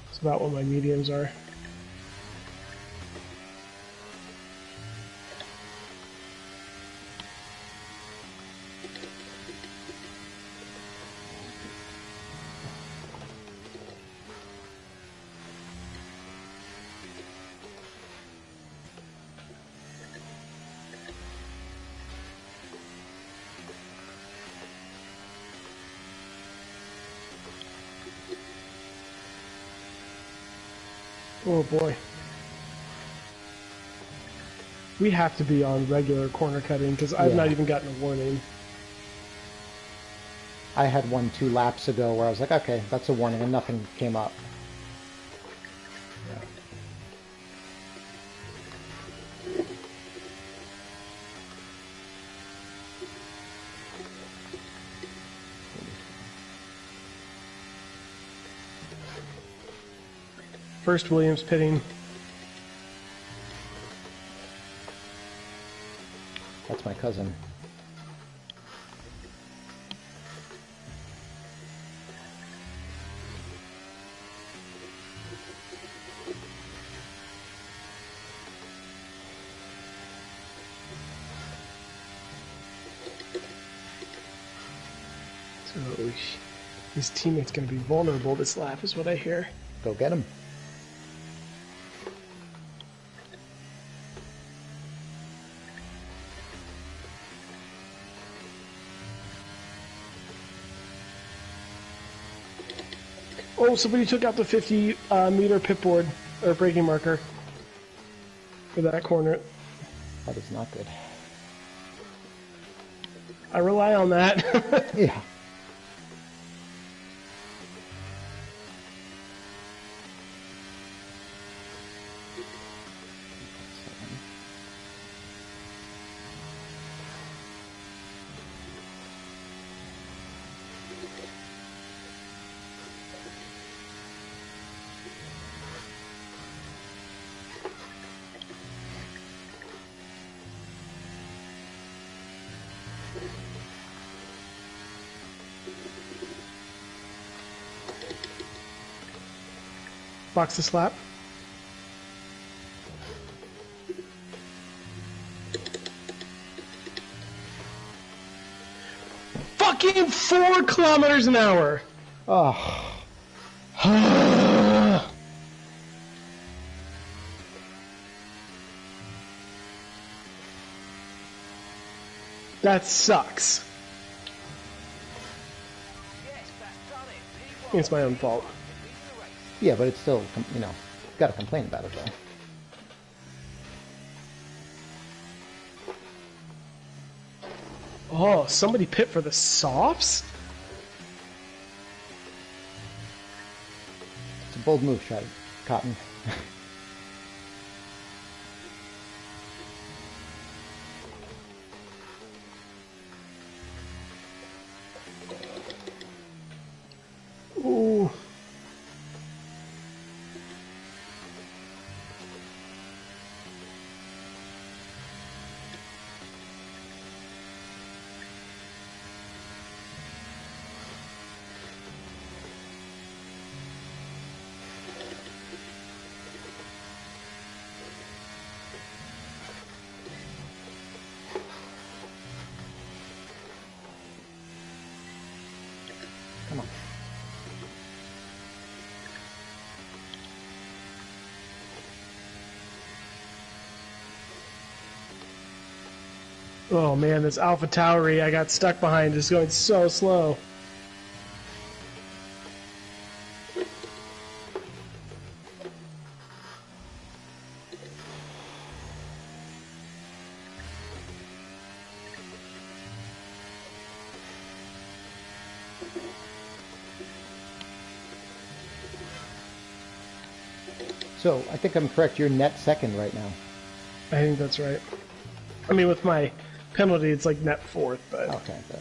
It's about what my mediums are. Oh boy. We have to be on regular corner cutting because I've Yeah. not even gotten a warning. I had one 2 laps ago where I was like, okay, that's a warning, and nothing came up. First Williams pitting. That's my cousin. So his teammate's going to be vulnerable this lap, is what I hear. Go get him. Oh, somebody took out the 50 meter pit board or braking marker for that corner. That is not good. I rely on that. Yeah. Box the slap. Fucking 4 kilometers an hour. Oh, That sucks. Yes, that's done it. P1. It's my own fault. Leading the race. yeah, but it's still, you know, got to complain about it though. Oh, somebody pit for the softs? It's a bold move, shot Cotton. Ooh. Come on. Oh man, this Alpha Tauri I got stuck behind is going so slow. So I think I'm correct. You're net second right now. I think that's right. I mean, with my penalty, it's like net 4th, but Okay, good.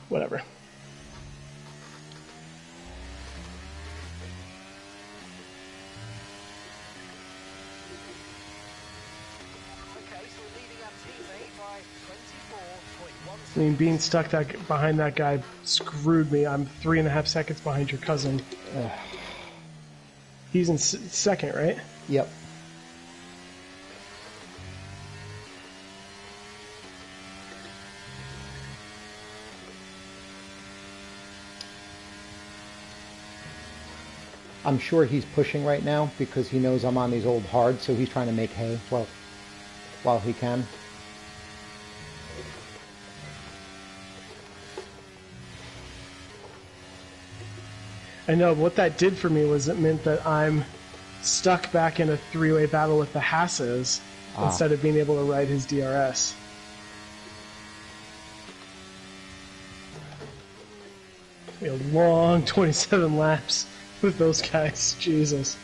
whatever. Okay, so we're leading our teammate by 24.1 I mean, being stuck behind that guy screwed me. I'm 3.5 seconds behind your cousin. He's in second, right? Yep. I'm sure he's pushing right now because he knows I'm on these old hards, so he's trying to make hay while he can. I know, what that did for me was it meant that I'm stuck back in a 3-way battle with the Hasses instead of being able to ride his DRS. We had a long 27 laps with those guys. Jesus.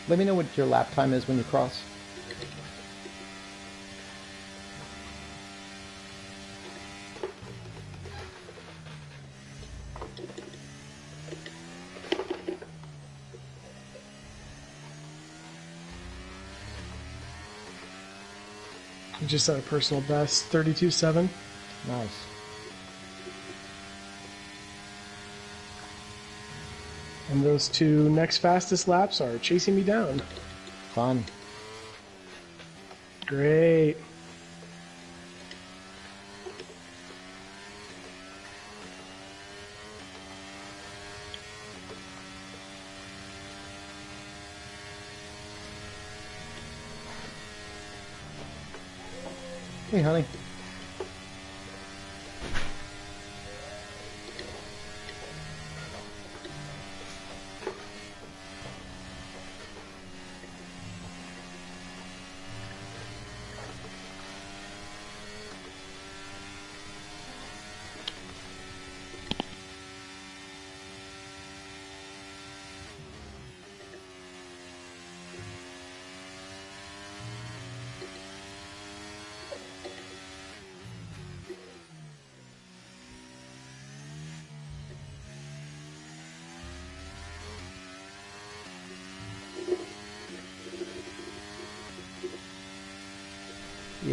Let me know what your lap time is when you cross. We just had a personal best, 32.7. Nice. And those 2 next fastest laps are chasing me down. Fun. Great. Hey, honey.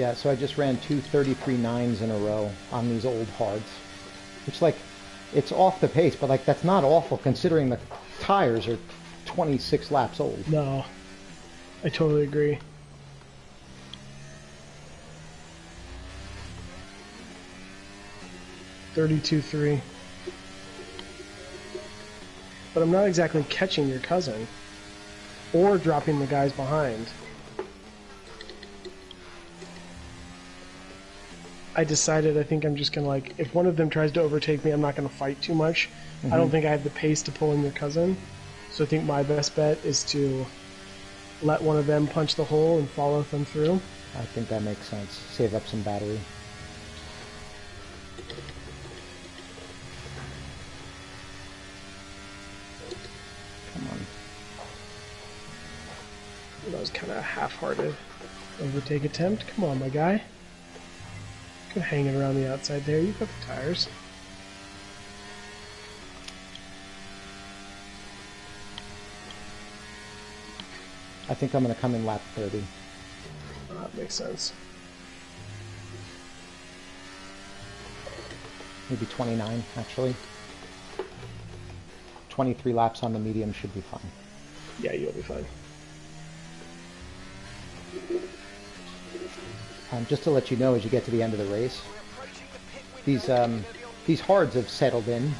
Yeah, so I just ran two 33.9s in a row on these old hards. Which, like, it's off the pace, but, like, that's not awful considering the tires are 26 laps old. No, I totally agree. $32.3. But I'm not exactly catching your cousin. Or dropping the guys behind. I decided I think I'm just going to, like, if one of them tries to overtake me, I'm not going to fight too much. I don't think I have the pace to pull in your cousin. So I think my best bet is to let one of them punch the hole and follow them through. I think that makes sense. Save up some battery. Come on. That was kind of a half-hearted overtake attempt. Come on, my guy. Good hanging around the outside there. You've got the tires. I think I'm going to come in lap 30. That makes sense. Maybe 29, actually. 23 laps on the medium should be fine. Yeah, you'll be fine. Just to let you know, as you get to the end of the race, these hards have settled in.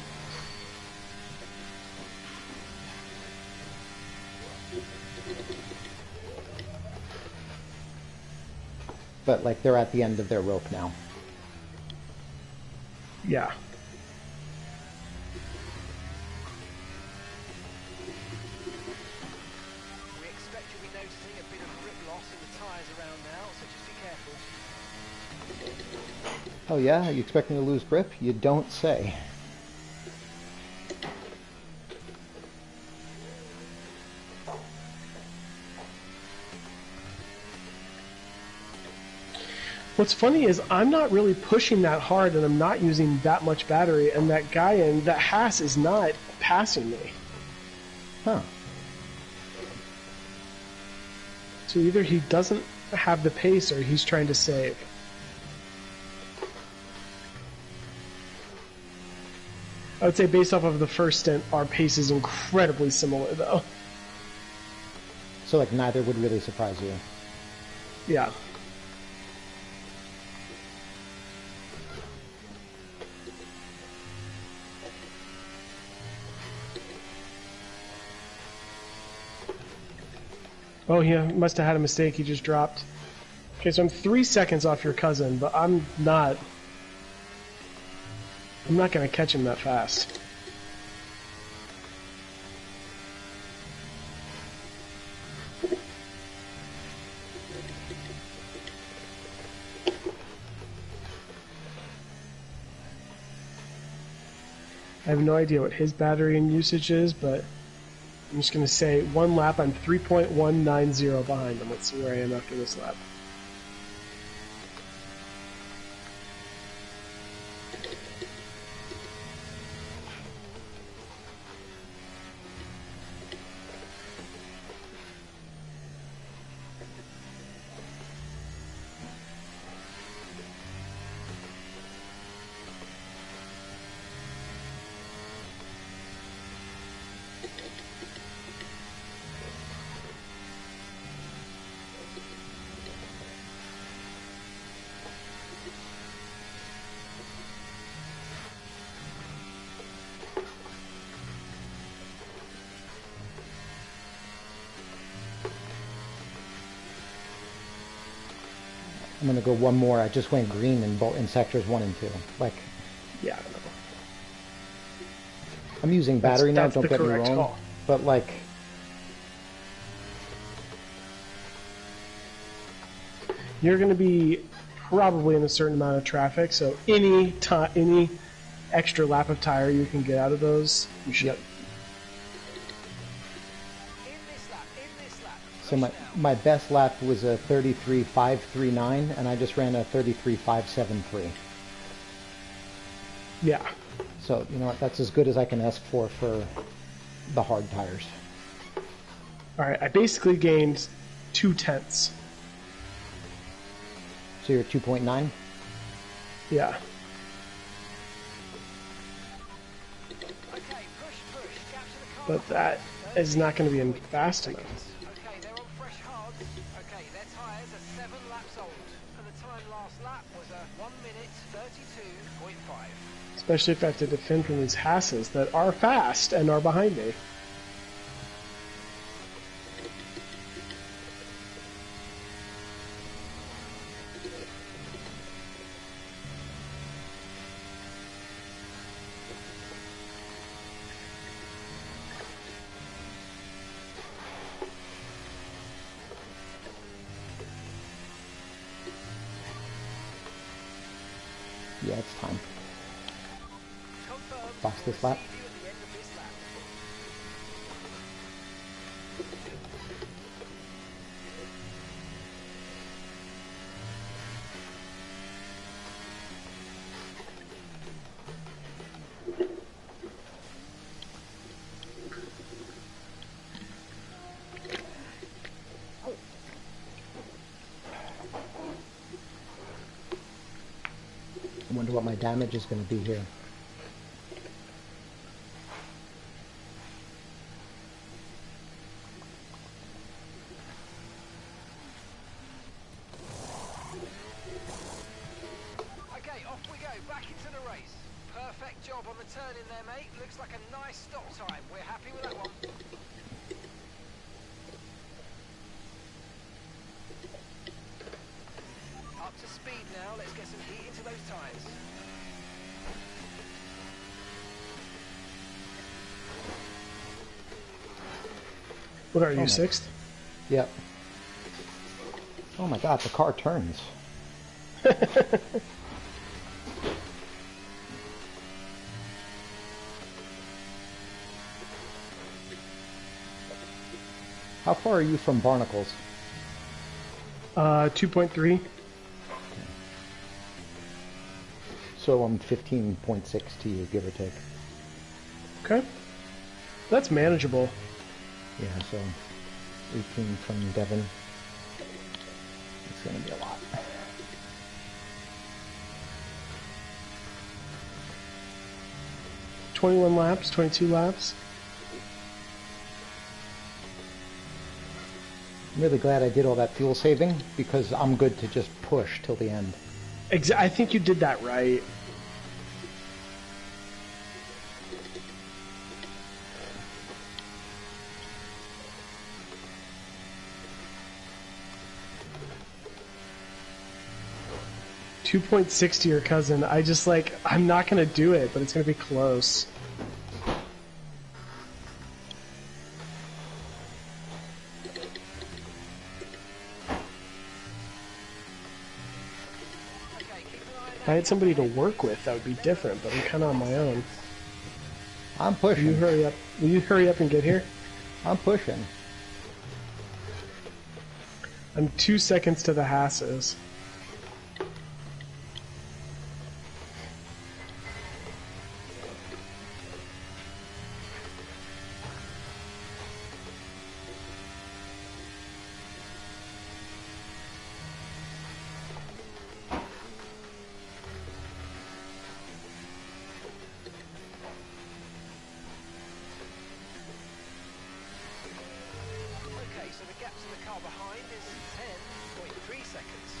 But, like, they're at the end of their rope now. Yeah. We expect you'll be noticing a bit of grip loss in the tyres around now, so just be careful. Oh yeah? Are you expecting to lose grip? You don't say. What's funny is I'm not really pushing that hard and I'm not using that much battery, and that guy in that Haas is not passing me. Huh. So either he doesn't have the pace or he's trying to save. I would say based off of the first stint, our pace is incredibly similar though. So, like, neither would really surprise you. Yeah. Oh, he must have had a mistake. He just dropped. Okay, so I'm 3 seconds off your cousin, but I'm not going to catch him that fast. I have no idea what his battery and usage is, but I'm just going to say one lap, I'm 3.190 behind him. Let's see where I am after this lap. I'm going to go one more. I just went green in sectors 1 and 2. Like, Yeah, I don't know. I'm using battery now, That's don't the get me correct wrong. call. But, like, You're going to be probably in a certain amount of traffic, so any extra lap of tire you can get out of those, you should. Yep. In this lap. so my best lap was a 33.539, and I just ran a 33.573. Yeah. So, you know what, that's as good as I can ask for the hard tires. All right, I basically gained 2/10. So you're 2.9? Yeah. Okay, push, capture the car But behind. that is not going to be in fast enough. Okay, they're on fresh hards. Okay, their tyres are 7 laps old. And the time last lap was a 1 minute 32.5. Especially if I have to defend from these Hasses that are fast and are behind me. Yeah, it's time. Confirmed. Box this lap. See you at the end of this lap. I wonder what my damage is going to be here. Okay, off we go. Back into the race. Perfect job on the turn in there, mate. Looks like a nice stop time. We're happy with that one. Up to speed now. Let's get some heat into those tyres. What are you, my- sixth? Yep. Oh my god, the car turns. How far are you from Barnacles? 2.3. So I'm 15.6 to you, give or take. Okay. That's manageable. Yeah, so 18 from Devon. It's going to be a lot. $21 laps, 22 laps. I'm really glad I did all that fuel saving because I'm good to just push till the end. I think you did that right. .6 to your cousin. I'm not gonna do it, but it's gonna be close. If I had somebody to work with, that would be different, but I'm kinda on my own. I'm Will you pushing. hurry up? Will you hurry up and get here? I'm pushing. I'm 2 seconds to the Hasses. Okay, so the gap to the car behind is 10.3 seconds.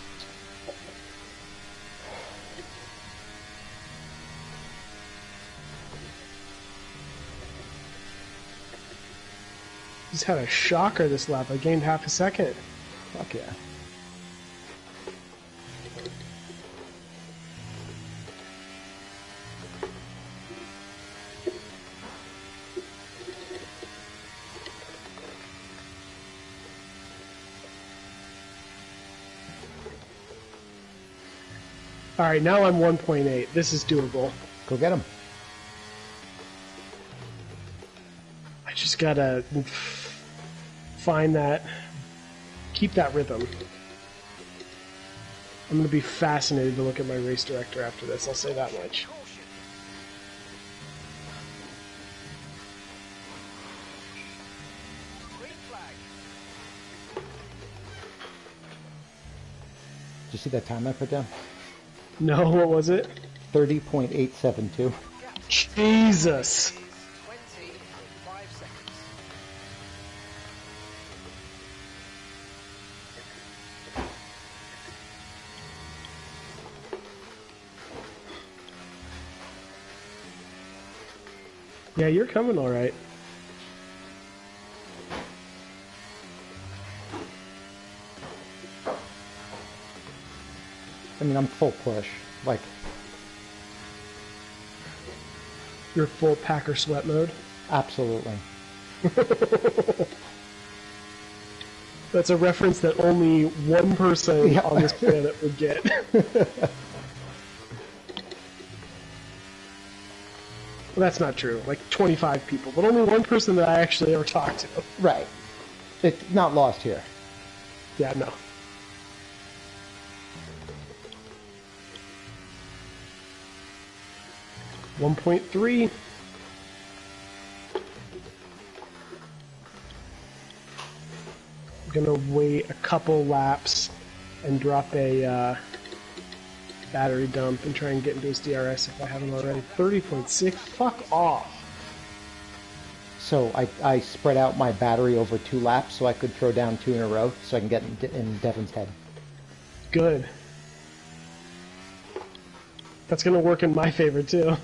Just had a shocker this lap. I gained half a second. Fuck yeah. Alright, now I'm 1.8. This is doable. Go get him. I just gotta find that, keep that rhythm. I'm gonna be fascinated to look at my race director after this, I'll say that much. Caution. Green flag. you see that time I put down? No, what was it? 30.872. Jesus. 20.5 seconds. Yeah, you're coming all right. I mean, I'm full push. Like, You're full Packer sweat mode. absolutely. That's a reference that only one person Yeah. on this planet would get. Well, that's not true. Like 25 people, but only one person that I actually ever talked to. Right. It's not lost here. Yeah, no. $1.3. I'm gonna wait a couple laps and drop a battery dump and try and get into his DRS if I haven't already. 30.6? Fuck off. So I spread out my battery over 2 laps so I could throw down 2 in a row so I can get in Devin's head. Good. That's gonna work in my favor too.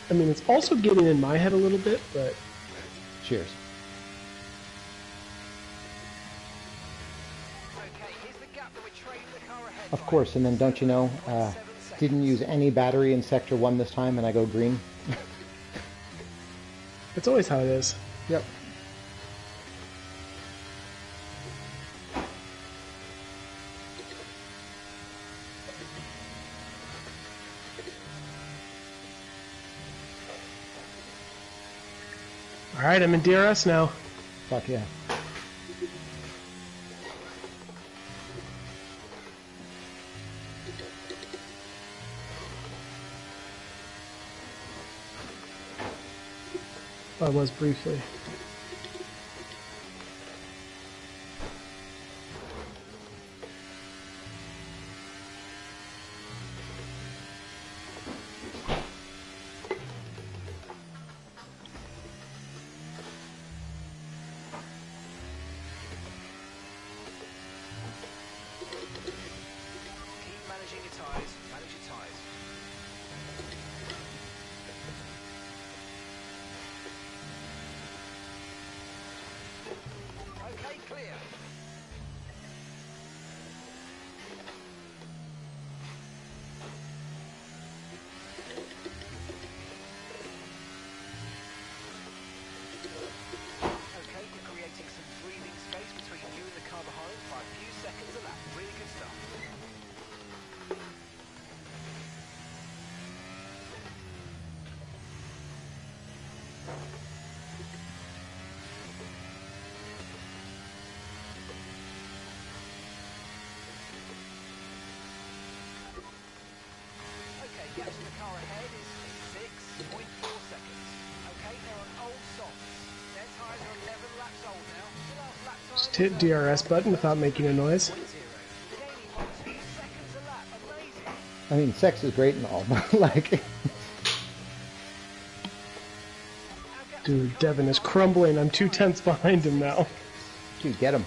I mean, it's also getting in my head a little bit, but Cheers. Okay, here's the gap that we're trading the car ahead Of by. course, and then don't you know, 7 seconds. didn't use any battery in Sector 1 this time and I go green. it's always how it is. Yep. Alright, I'm in DRS now. Fuck yeah. I was briefly. Keep managing your tyres. Manage your tyres. Okay, clear. Okay, you're creating some breathing space between you and the car behind by a few seconds a lap. Really good stuff. Okay, gaps in the car ahead is 6.4 seconds. Okay, they're on old softs. Their tyres are 11 laps old now. The last lap time Just hit DRS button without making a noise. 0. Gaining on 2 seconds a lap. Amazing. I mean, sex is great and all, but like, Our gap to the Dude, car Devin is behind crumbling. I'm 2 tenths behind him now. dude, get him.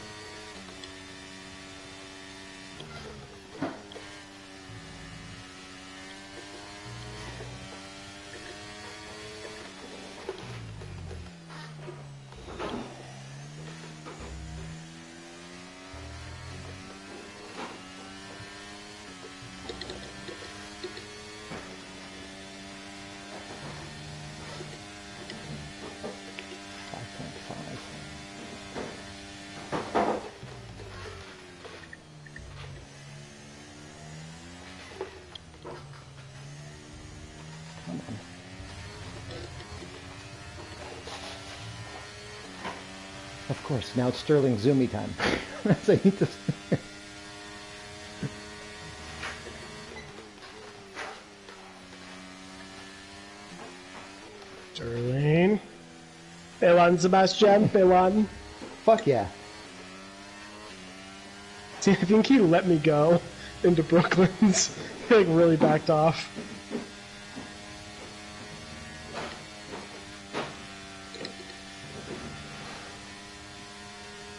Of course, now it's Sterling Zoomy time. So I need to... Sterling. P1, Sebastian, P1. Fuck yeah. See, I think he let me go into Brooklyn's. He like really backed off.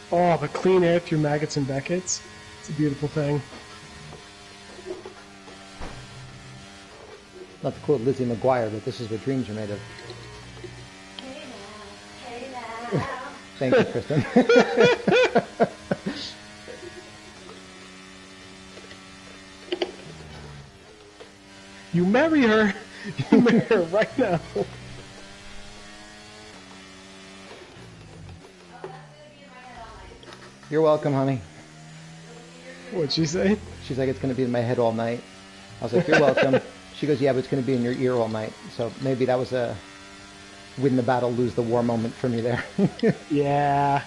Oh, but clean air through maggots and Beckett's. It's a beautiful thing. Not to quote Lizzie McGuire, but this is what dreams are made of. Hey now. Thank you, Kristen. You marry her. You marry her right now. You're welcome, honey. What'd she say? She's like, it's going to be in my head all night. I was like, you're welcome. She goes, yeah, but it's going to be in your ear all night. So maybe that was a win the battle, lose the war moment for me there. Yeah.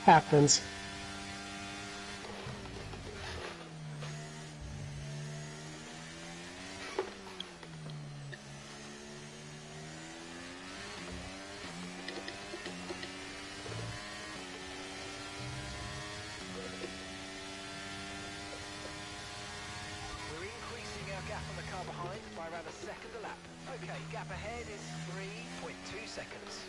Happens. We're increasing our gap on the car behind by around a second a lap. Okay, gap ahead is 3.2 seconds.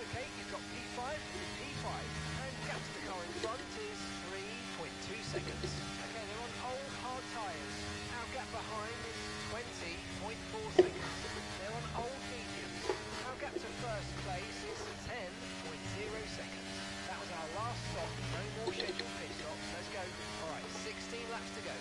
Okay, you've got P5 and P5. And gap to the car in front is 3.2 seconds. Okay, they're on old hard tyres. Our gap behind is 20.4 seconds. They're on old mediums. Our gap to first place is 10.0 seconds. That was our last stop. No more scheduled pit stops. Let's go. Alright, 16 laps to go.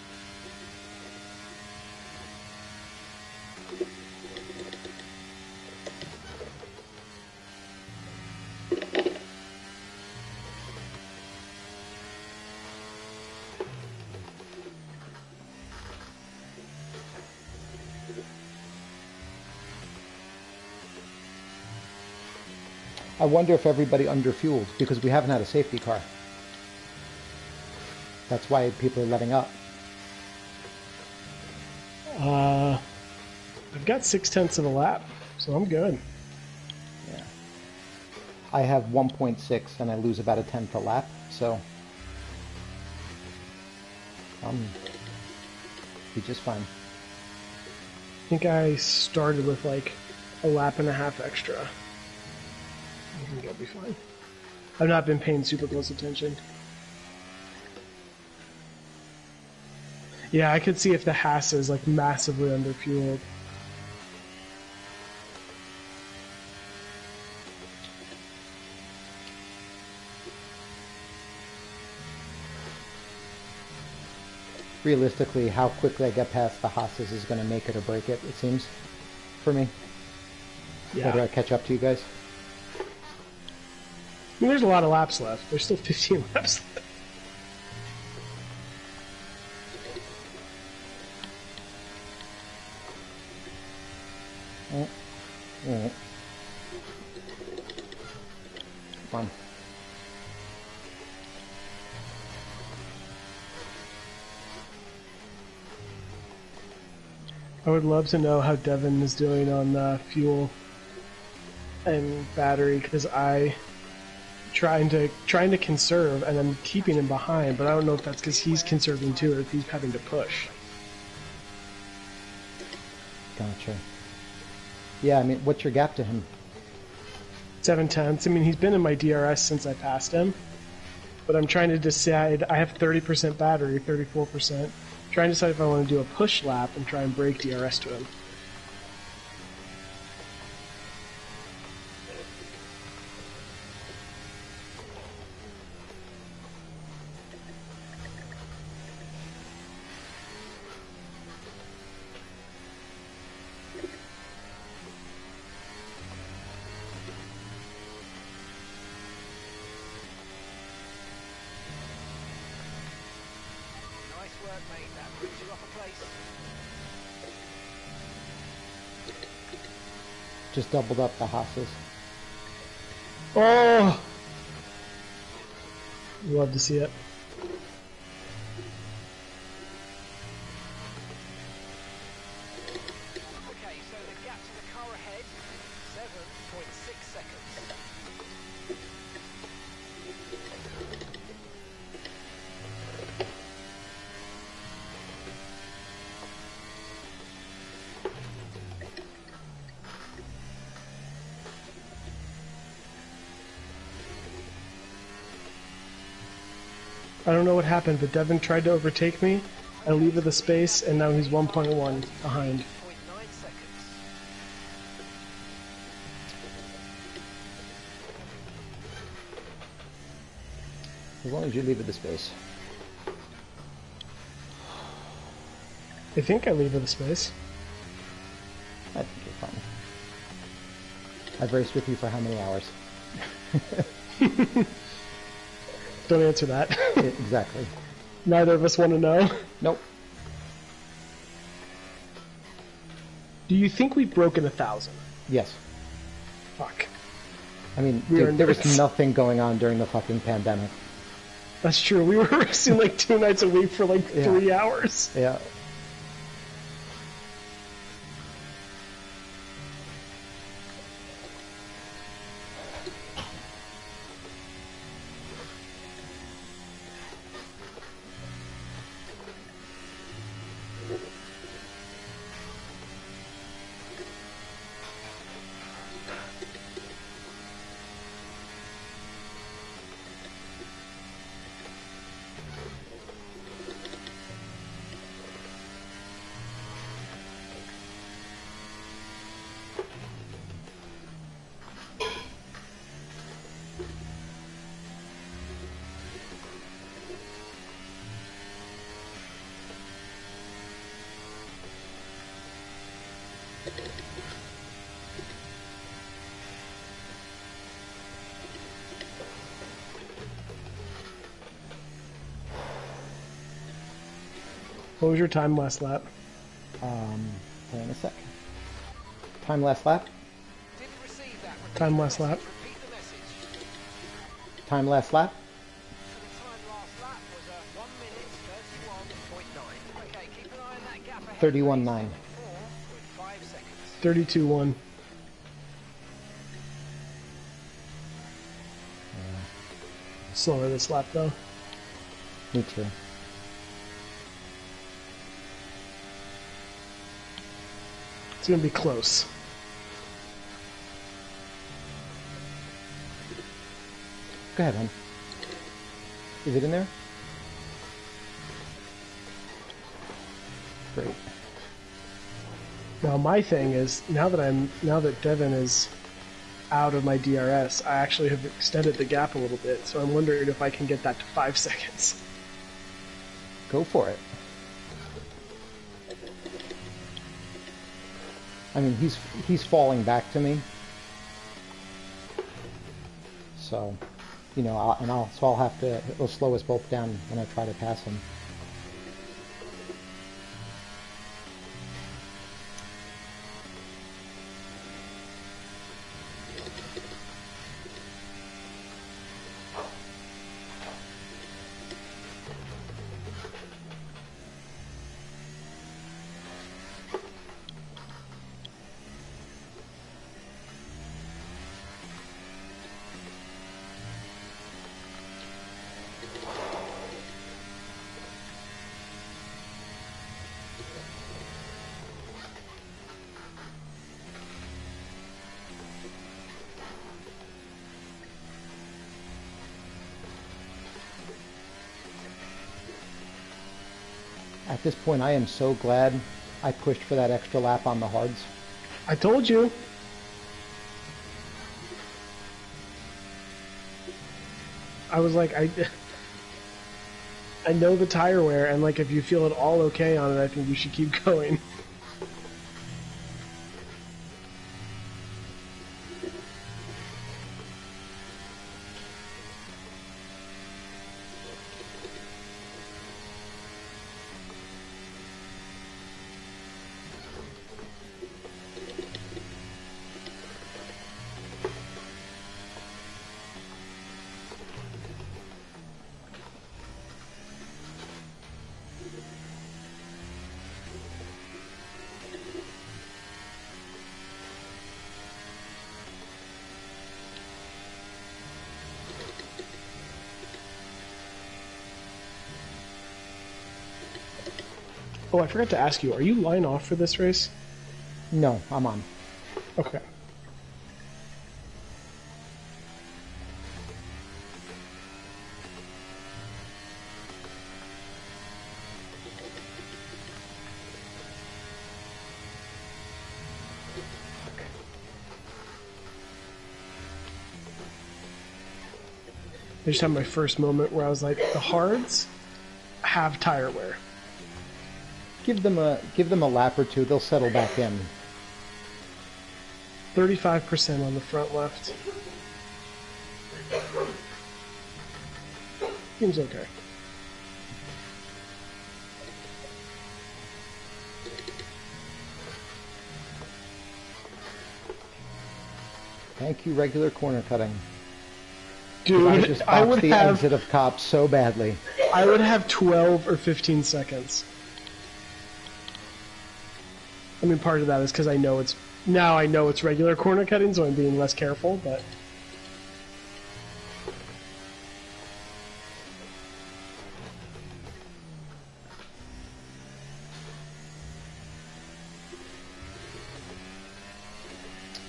I wonder if everybody underfueled because we haven't had a safety car. That's why people are letting up. I've got 0.6 of a lap, so I'm good. Yeah. I have 1.6 and I lose about a 10 per lap, so be just fine. I think I started with like a lap and a half extra. I think I'll be fine. I've not been paying super close attention. Yeah, I could see if the Haas is like massively underfueled. Realistically, how quickly I get past the Haas's is going to make it or break it, it seems, for me. Yeah. Whether I catch up to you guys. I mean, there's a lot of laps left. There's still 15 laps left. Come on. I would love to know how Devin is doing on fuel and battery because I trying to conserve and I'm keeping him behind, but I don't know if that's because he's conserving too or if he's having to push. Gotcha. Yeah, I mean, what's your gap to him? 0.7. I mean, he's been in my DRS since I passed him, but I'm trying to decide. I have 30% battery, 34%. Trying to decide if I want to do a push lap and try and break DRS to him. Nice work, mate. That brings you off a place. Just doubled up the Haas's. Oh! Love to see it. I don't know what happened, but Devin tried to overtake me. I leave the space, and now he's 1.1 behind. 0.9 seconds. As long as you leave it the space. I think I leave the space. I think you're fine. I've raced with you for how many hours? Don't answer that. Exactly. Neither of us want to know. Nope. Do you think we've broken 1,000? Yes. Fuck. I mean, We are dude, there was nerds. nothing going on during the fucking pandemic. That's true. We were racing like 2 nights a week for like Yeah. 3 hours. Yeah. What was your time last lap? Hang on a sec. Time last lap? Didn't receive that. Repeat Time the last lap. message. Repeat the message. Time last lap? So the time last lap was 1 minute 31.9. Okay, keep an eye on that gap ahead. 31.9. 4.5 seconds. 32-1. Slower this lap though. Me too. It's gonna be close. Go ahead, hon. Is it in there? Great. Now my thing is, now that Devin is out of my DRS, I actually have extended the gap a little bit, so I'm wondering if I can get that to 5 seconds. Go for it. I mean, he's falling back to me. So, you know, I'll have to, it'll slow us both down when I try to pass him. At this point, I am so glad I pushed for that extra lap on the hards. I told you. I was like, I know the tire wear, and like if you feel it all okay on it, I think you should keep going. Oh, I forgot to ask you, are you line off for this race? No, I'm on. Okay. I just had my first moment where I was like, the hards have tire wear. Give them a lap or two. They'll settle back in. 35% on the front left. Seems okay. Thank you, regular corner cutting. I Dude, just I botched would the have exit of cops so badly. I would have 12 or 15 seconds. I mean, part of that is because I know it's regular corner cutting, so I'm being less careful, but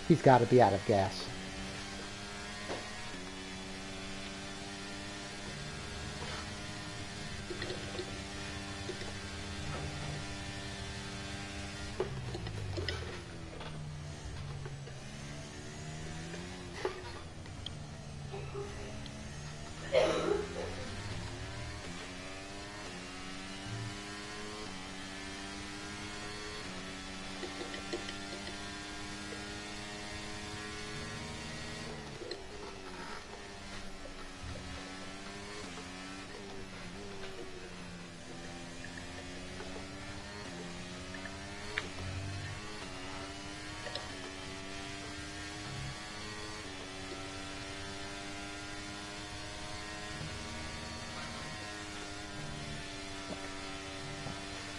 He's got to be out of gas.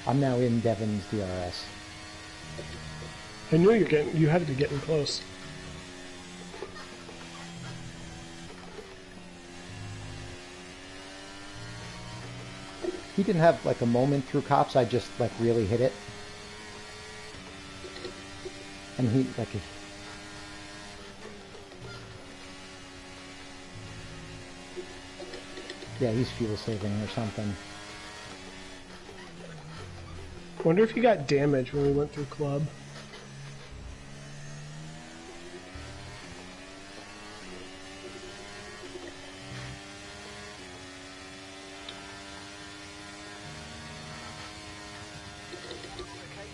I'm now in Devon's DRS. I knew you had to be getting close. He didn't have like a moment through cops. I just like really hit it, and he like. Yeah, he's fuel saving or something. Wonder if he got damaged when we went through club. Okay,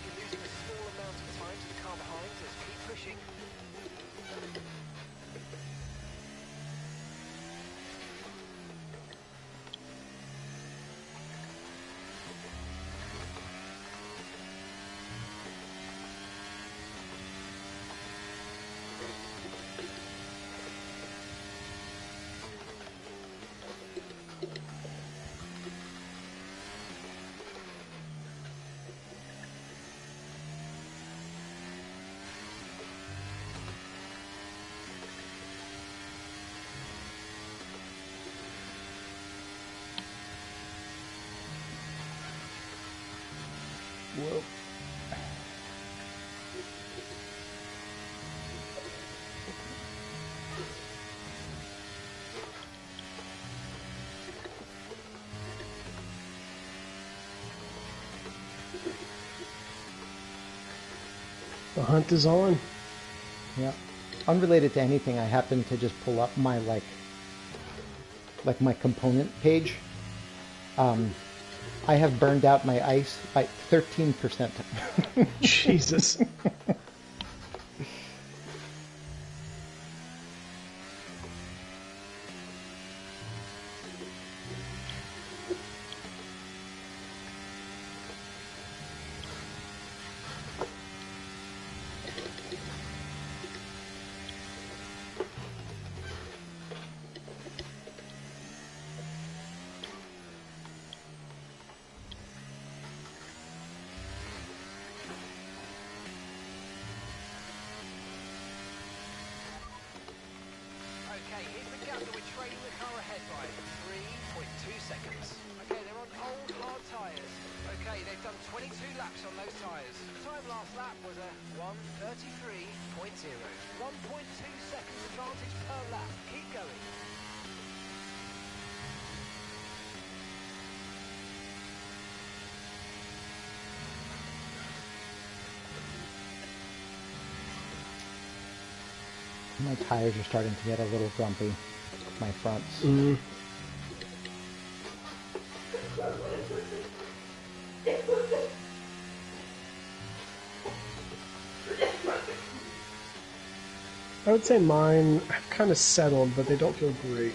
you're losing a small amount of time to the car behind. Just keep pushing. Whoa. The hunt is on. Yeah. Unrelated to anything, I happened to just pull up my like my component page. I have burned out my ice by 13%. Jesus. Okay, here's the gap that we're trailing the car ahead by. 3.2 seconds. Okay, they're on old hard tyres. Okay, they've done 22 laps on those tyres. Time last lap was a 1:33.0. 1.2 seconds advantage per lap. Keep going. My tires are starting to get a little grumpy. my fronts. Mm. I would say mine have kind of settled, but they don't feel great.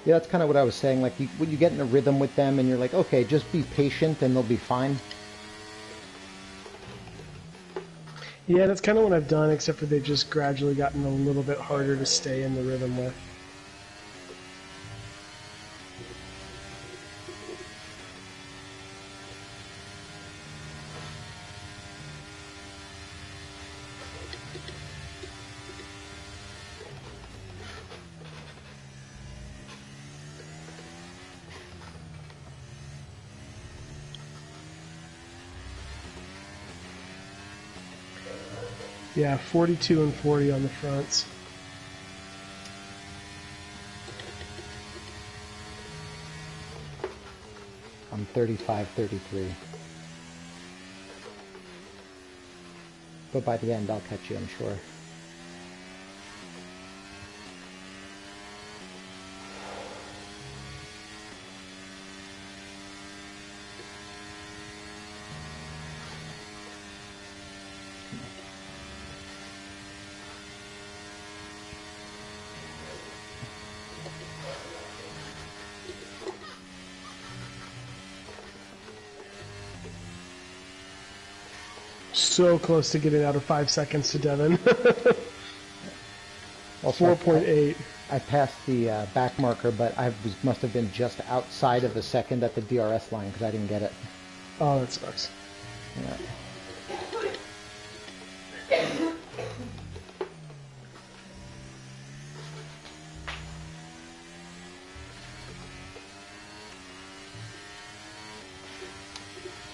Yeah, that's kind of what I was saying. Like, when you get in a rhythm with them and you're like, okay, just be patient and they'll be fine. Yeah, that's kind of what I've done, except for they've just gradually gotten a little bit harder to stay in the rhythm with. Yeah, 42 and 40 on the fronts. I'm 35, 33. But by the end, I'll catch you, I'm sure. So close to getting out of 5 seconds to Devin. Also, 4.8. I passed the back marker, but must have been just outside of a second at the DRS line because I didn't get it. Oh, that sucks. Yeah.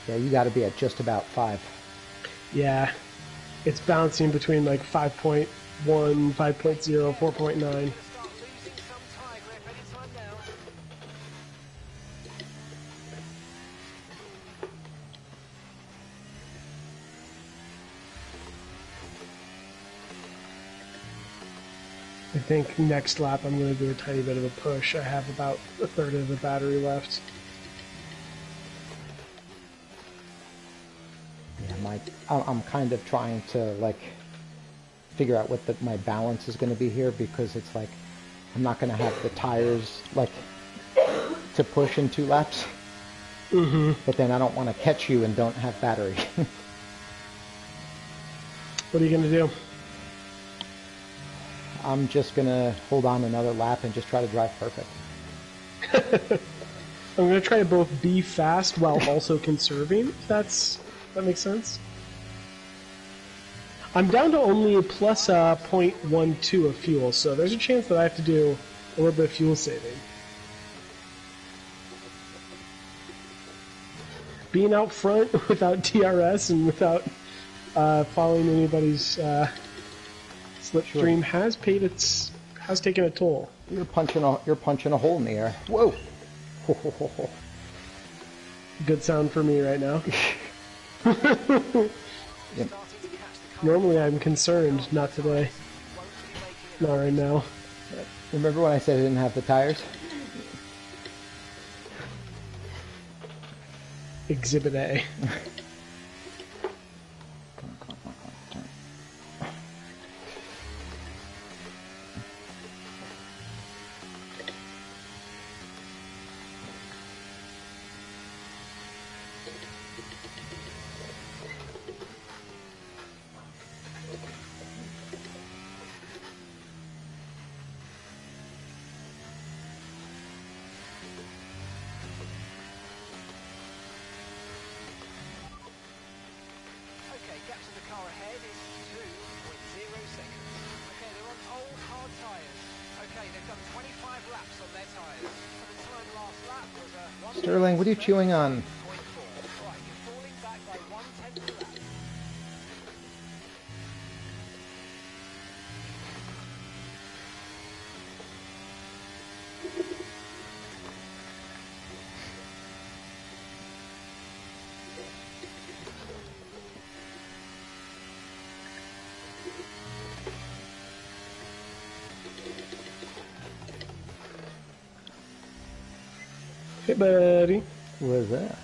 Yeah, you got to be at just about 5. Yeah. It's bouncing between like 5.1, 5.0, 4.9. Start losing some tire grip anytime now. I think next lap I'm going to do a tiny bit of a push. I have about a third of the battery left. Yeah, I'm kind of trying to like figure out what my balance is going to be here because it's like I'm not going to have the tires like to push in 2 laps. Mm-hmm. But then I don't want to catch you and don't have battery. What are you going to do? I'm just going to hold on another lap and just try to drive perfect. I'm going to try to both be fast while also conserving, if that makes sense. I'm down to only a plus 0.12 of fuel, so there's a chance that I have to do a little bit of fuel saving. Being out front without DRS and without following anybody's slipstream has taken a toll. You're punching a hole in the air. Whoa! Good sound for me right now. Yeah. Normally I'm concerned, not today. Not right now. Remember when I said I didn't have the tires? Exhibit A. Okay, gap to the car ahead is 2.0 seconds. Okay, they're on old hard tyres. Okay, they've done 25 laps on their tyres. And the time last lap was a 1 Sterling, what are you chewing on? 0.4. Right, you're falling back by 1/10 of a lap. Hey, buddy. What was that?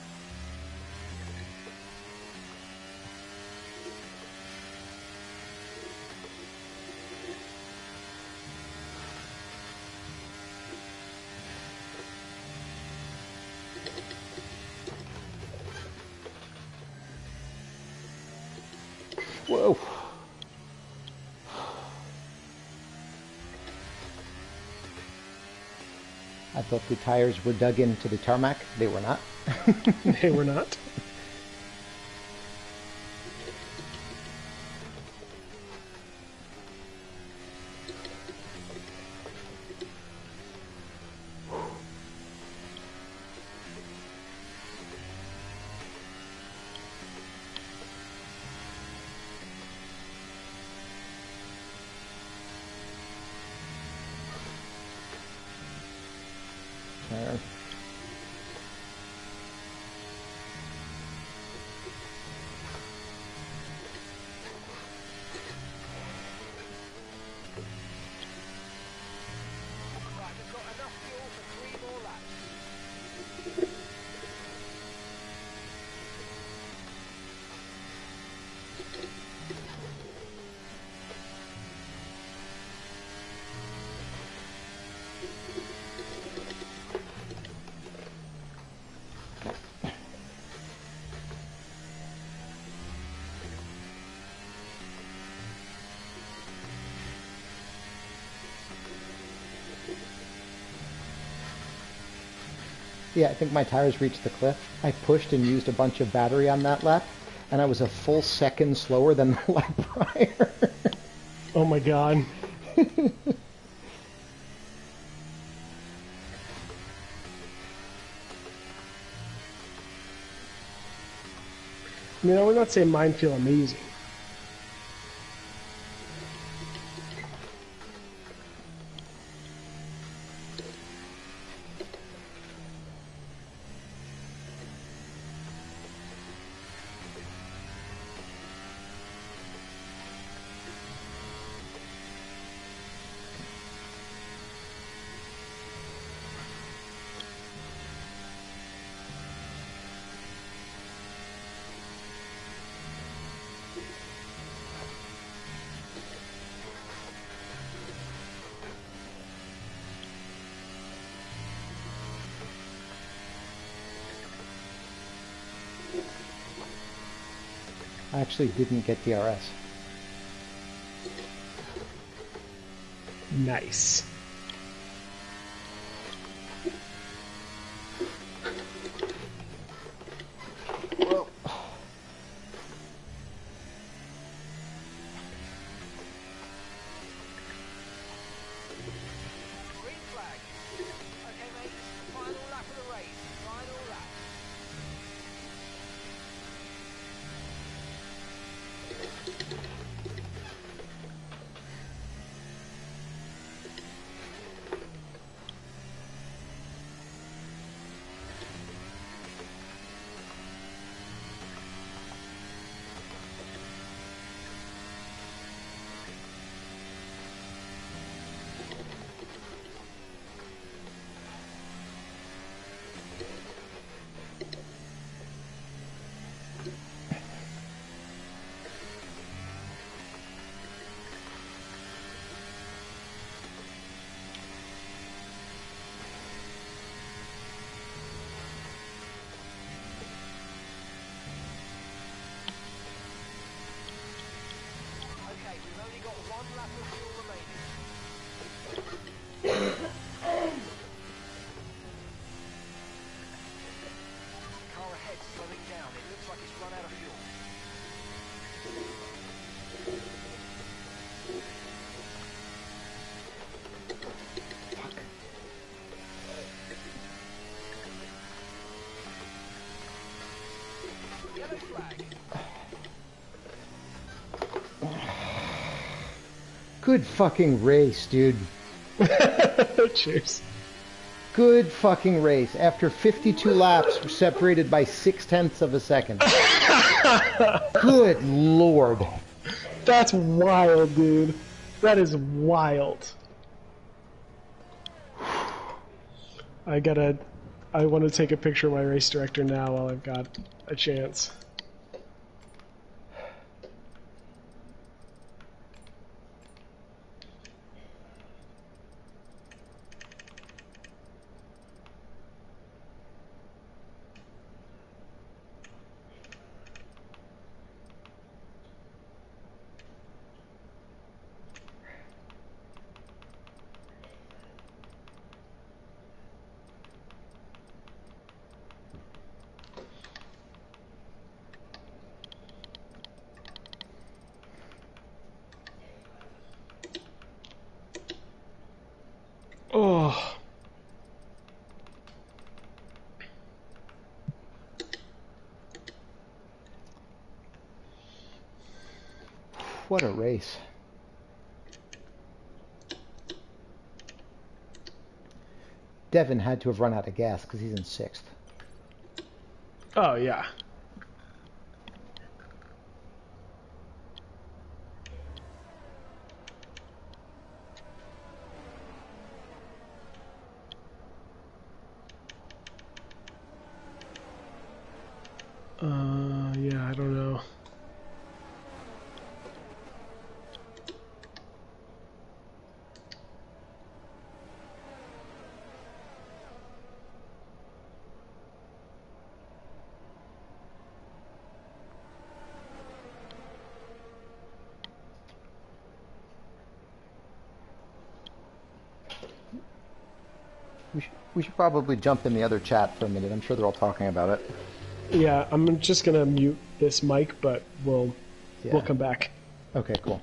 Whoa. I thought the tires were dug into the tarmac. They were not. They were not. There. Right, we've got enough fuel for 3 more laps. Yeah, I think my tires reached the cliff. I pushed and used a bunch of battery on that lap, and I was a full second slower than the lap prior. Oh my god. I mean, I would not say mine feel amazing. I actually didn't get DRS. Nice. Whoa. Green flag. Okay, mate, this is the final lap of the race. Final lap. Okay, we've only got 1 lap of fuel remaining. Car ahead slowing down. It looks like it's run out of fuel. Yellow flag. Good fucking race, dude. Cheers. Good fucking race. After 52 laps, we're separated by 0.6 of a second. Good lord. That's wild, dude. That is wild. I gotta I want to take a picture of my race director now while I've got a chance. Oh. What a race. Devin had to have run out of gas because he's in 6th. Oh, yeah. Yeah, I don't know. We should probably jump in the other chat for a minute. I'm sure they're all talking about it. Yeah, I'm just gonna mute this mic, but we'll come back. Okay, cool.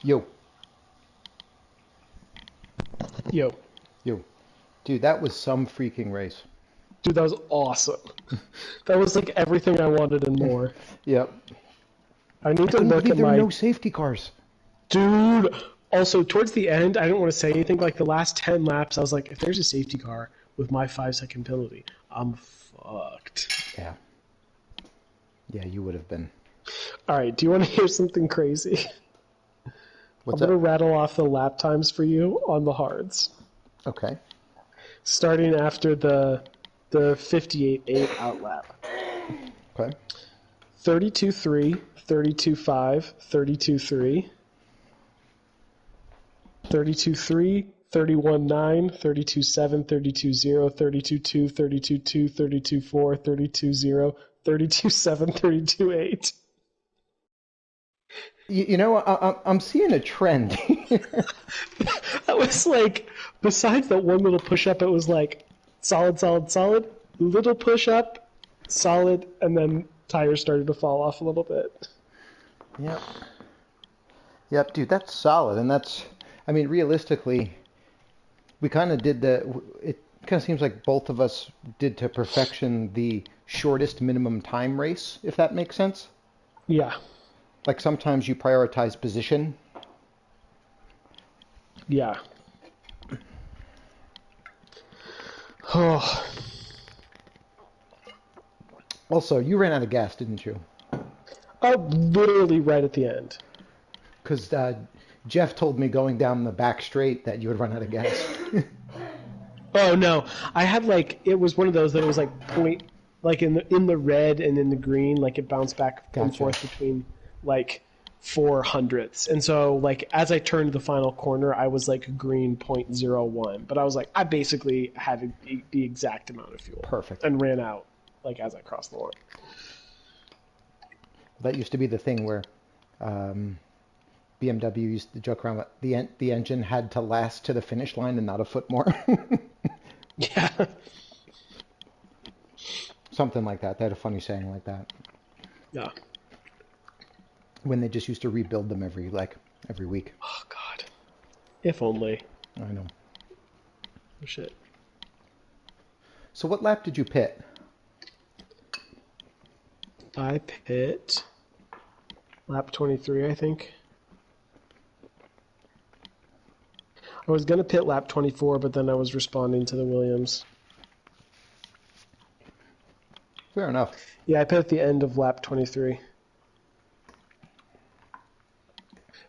Yo, Yo, yo. Dude, that was some freaking race. dude, that was awesome. That was like everything I wanted and more. Yep. I need I to couldn't look believe at there were my no safety cars. dude. Also, towards the end, I didn't want to say anything. Like the last 10 laps, I was like, if there's a safety car with my 5-second penalty, I'm fucked. Yeah. Yeah, you would have been. All right, do you want to hear something crazy? What's I'm going up? to rattle off the lap times for you on the hards. Okay. Starting after the 58.8 out lap. Okay. 32.3, 32.5, 32.3, 32.3, 31.9, 32.7, 32.0, 32.2, 32.2, 32.4, 32.0, 32.7, 32.8. You know, I'm seeing a trend. That was like, besides that one little push up, it was like solid, solid, solid, little push up, solid, and then tires started to fall off a little bit. Yep. Yep, dude, that's solid. And that's, I mean, realistically, we kind of did it kind of seems like both of us did to perfection the shortest minimum time race, if that makes sense. Yeah, Like sometimes you prioritize position. yeah. Oh, Also, you ran out of gas, didn't you? oh, literally right at the end. Because Jeff told me going down the back straight that you would run out of gas. Oh no, I had like it was one of those that it was like point, like in the red and in the green, like it bounced back and Gotcha. forth between like 400ths, and so like as I turned the final corner, I was like green .01, but I was like I basically had the exact amount of fuel. Perfect. And ran out like as I crossed the line. That used to be the thing where BMW used to joke around that the engine had to last to the finish line and not a foot more. Yeah. Something like that. They had a funny saying like that. Yeah. When they just used to rebuild them every week. Oh God. If only. I know. Oh shit. So what lap did you pit? I pit lap 23, I think. I was gonna pit lap 24, but then I was responding to the Williams. Fair enough. Yeah, I pit at the end of lap 23.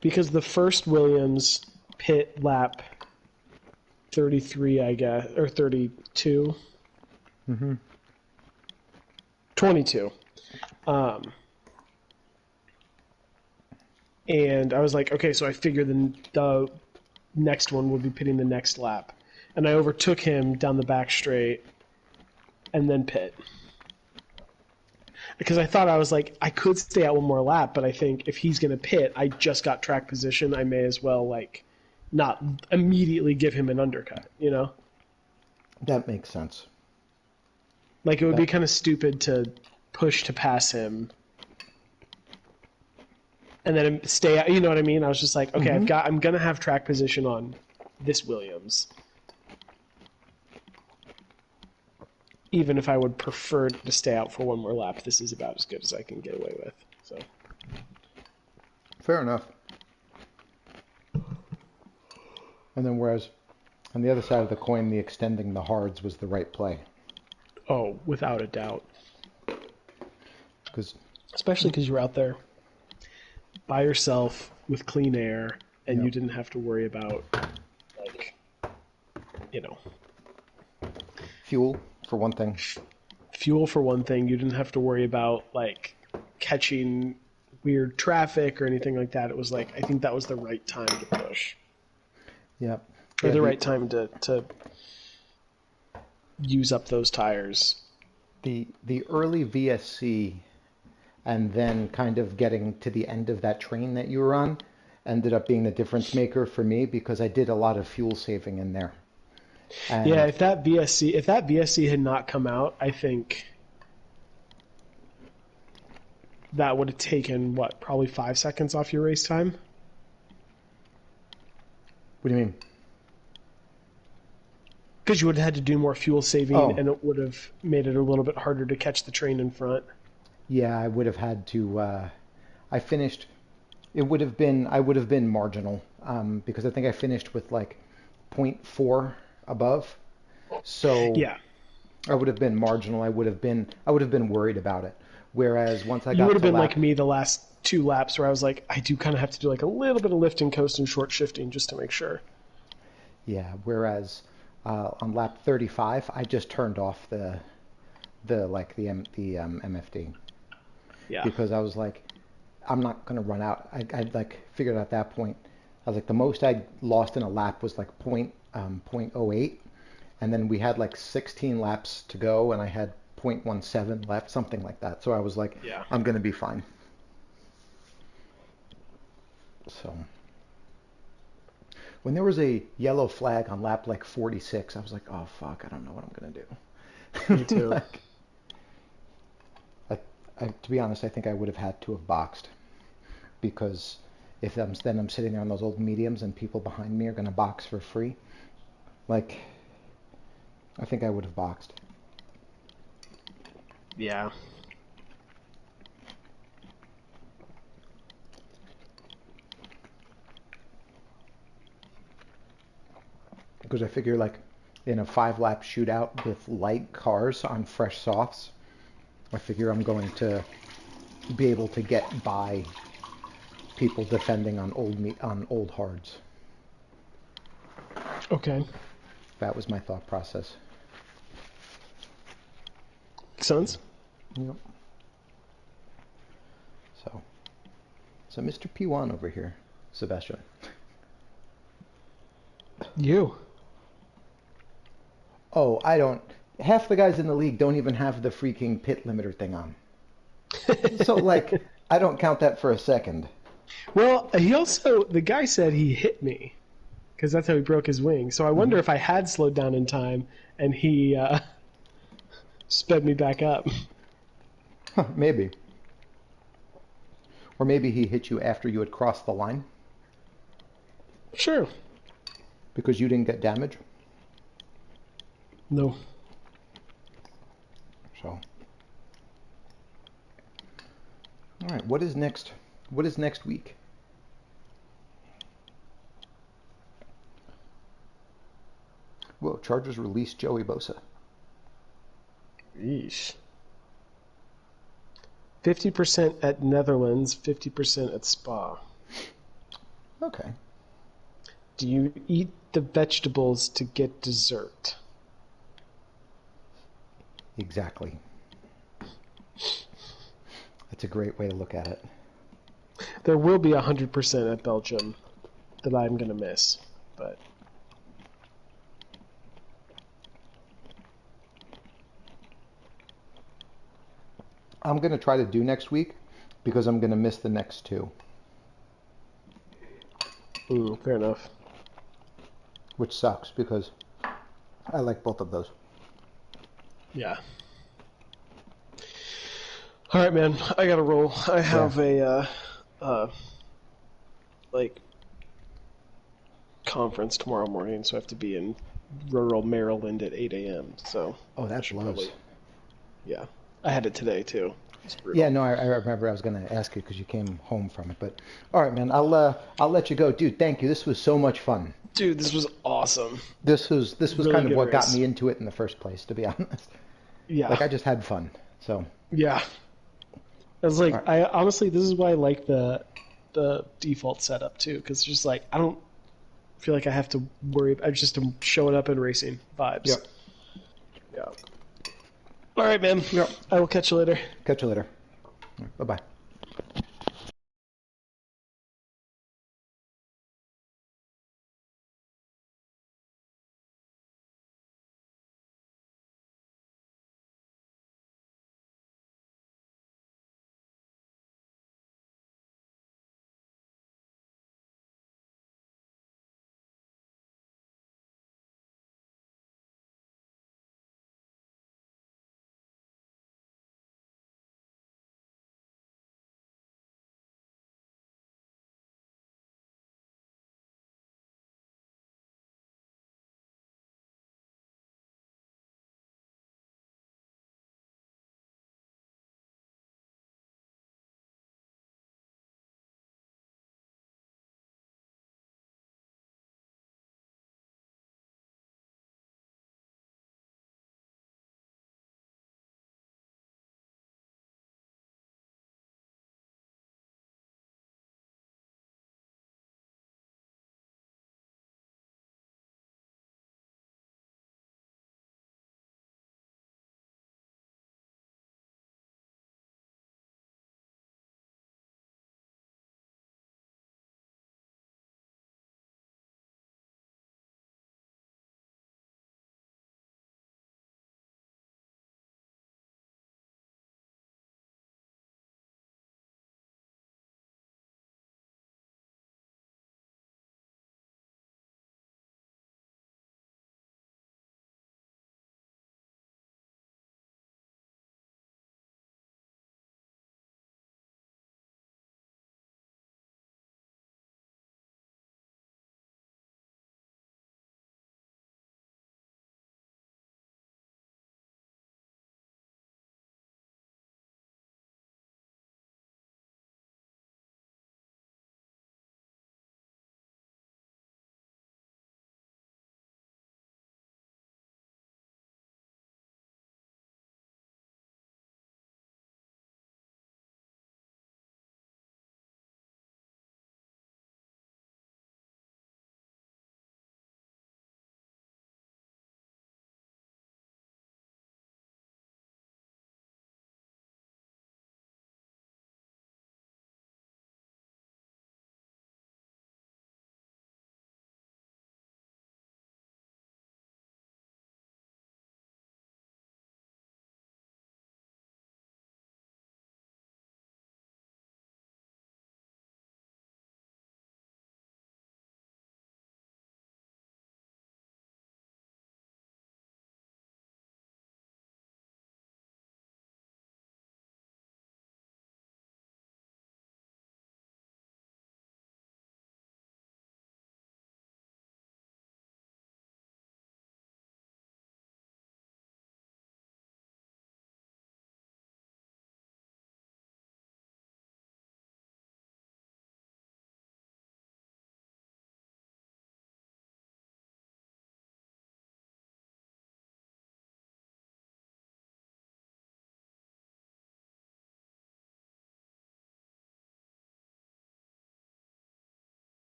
Because the first Williams pit lap 33, I guess, or 32. Mm-hmm. 22. And I was like, okay, so I figured the next one would be pitting the next lap. And I overtook him down the back straight and then pit. Because I thought, I was like, I could stay out one more lap, but I think if he's going to pit, I just got track position, I may as well, like, not immediately give him an undercut, you know? That makes sense. Like, it would be kind of stupid to push to pass him and then stay out, you know what I mean? I was just like, okay, Mm-hmm. I'm going to have track position on this Williams. Even if I would prefer to stay out for one more lap, this is about as good as I can get away with. So, Fair enough. And then whereas on the other side of the coin, the extending the hards was the right play. oh, without a doubt. Because Especially because you were out there by yourself with clean air, and Yep. you didn't have to worry about, like, you know, fuel, for one thing. fuel for one thing. You didn't have to worry about, like, catching weird traffic or anything like that. It was like, I think that was the right time to push. Yep. Or Yeah, the right time to use up those tires. The early VSC and then kind of getting to the end of that train that you were on ended up being the difference maker for me because I did a lot of fuel saving in there. And Yeah, if that VSC had not come out, I think that would have taken, what, probably 5 seconds off your race time? What do you mean? Because you would have had to do more fuel saving, Oh. and it would have made it a little bit harder to catch the train in front. Yeah, I would have had to. I finished. I would have been marginal because I think I finished with like zero point 0.4 above. So Yeah. I would have been marginal. I would have been worried about it. Whereas once I You got would have to been lap, like me the last 2 laps where I was like, I do kind of have to do like a little bit of lift and coast and short shifting just to make sure. yeah. Whereas on lap 35, I just turned off the MFD Yeah. because I was like, I'm not gonna run out. I like figured out at that point. I was like, the most I lost in a lap was like .08, and then we had like 16 laps to go, and I had .17 left, something like that. So I was like, Yeah. I'm gonna be fine. So when there was a yellow flag on lap like 46, I was like, oh fuck, I don't know what I'm gonna do. Me too. Like, to be honest, I think I would have had to have boxed because if I'm sitting there on those old mediums and people behind me are gonna box for free, like I think I would have boxed. Yeah. Because I figure like in a 5-lap shootout with light cars on fresh softs, I figure I'm going to be able to get by people defending on old hards. Okay. That was my thought process. Makes sense. Yep. So Mr. P1 over here, Sebastian. You. Oh, I don't. Half the guys in the league don't even have the freaking pit limiter thing on. So, like, I don't count that for a second. Well, the guy said he hit me because that's how he broke his wing. So I wonder if I had slowed down in time and he sped me back up. Huh, maybe. Or maybe he hit you after you had crossed the line Sure. because you didn't get damage. No. So, all right. What is next? What is next week? Whoa! Chargers released Joey Bosa. Yeesh. 50% at Netherlands, 50% at Spa. Okay. Do you eat the vegetables to get dessert? Exactly. That's a great way to look at it. There will be 100% at Belgium that I'm going to miss, but I'm going to try to do next week because I'm going to miss the next 2, fair enough. which sucks because I like both of those. Yeah. All right, man. I gotta roll. I have a conference tomorrow morning, so I have to be in rural Maryland at 8 a.m. So Oh, that should blows. probably- yeah, I had it today too. It's brutal. Yeah, no, I remember I was going to ask you because you came home from it. But all right, man, I'll let you go, dude. Thank you. This was so much fun. Dude, this was awesome. This was Really kind of good what got race. me into it in the first place, to be honest. Yeah. Like I just had fun. So Yeah. I was like, Alright. I honestly, this is why I like the default setup too, because just like I don't feel like I have to worry. I just am showing up and racing vibes. Yep. Yeah. All right, man. Yep. I will catch you later. Catch you later. Bye bye.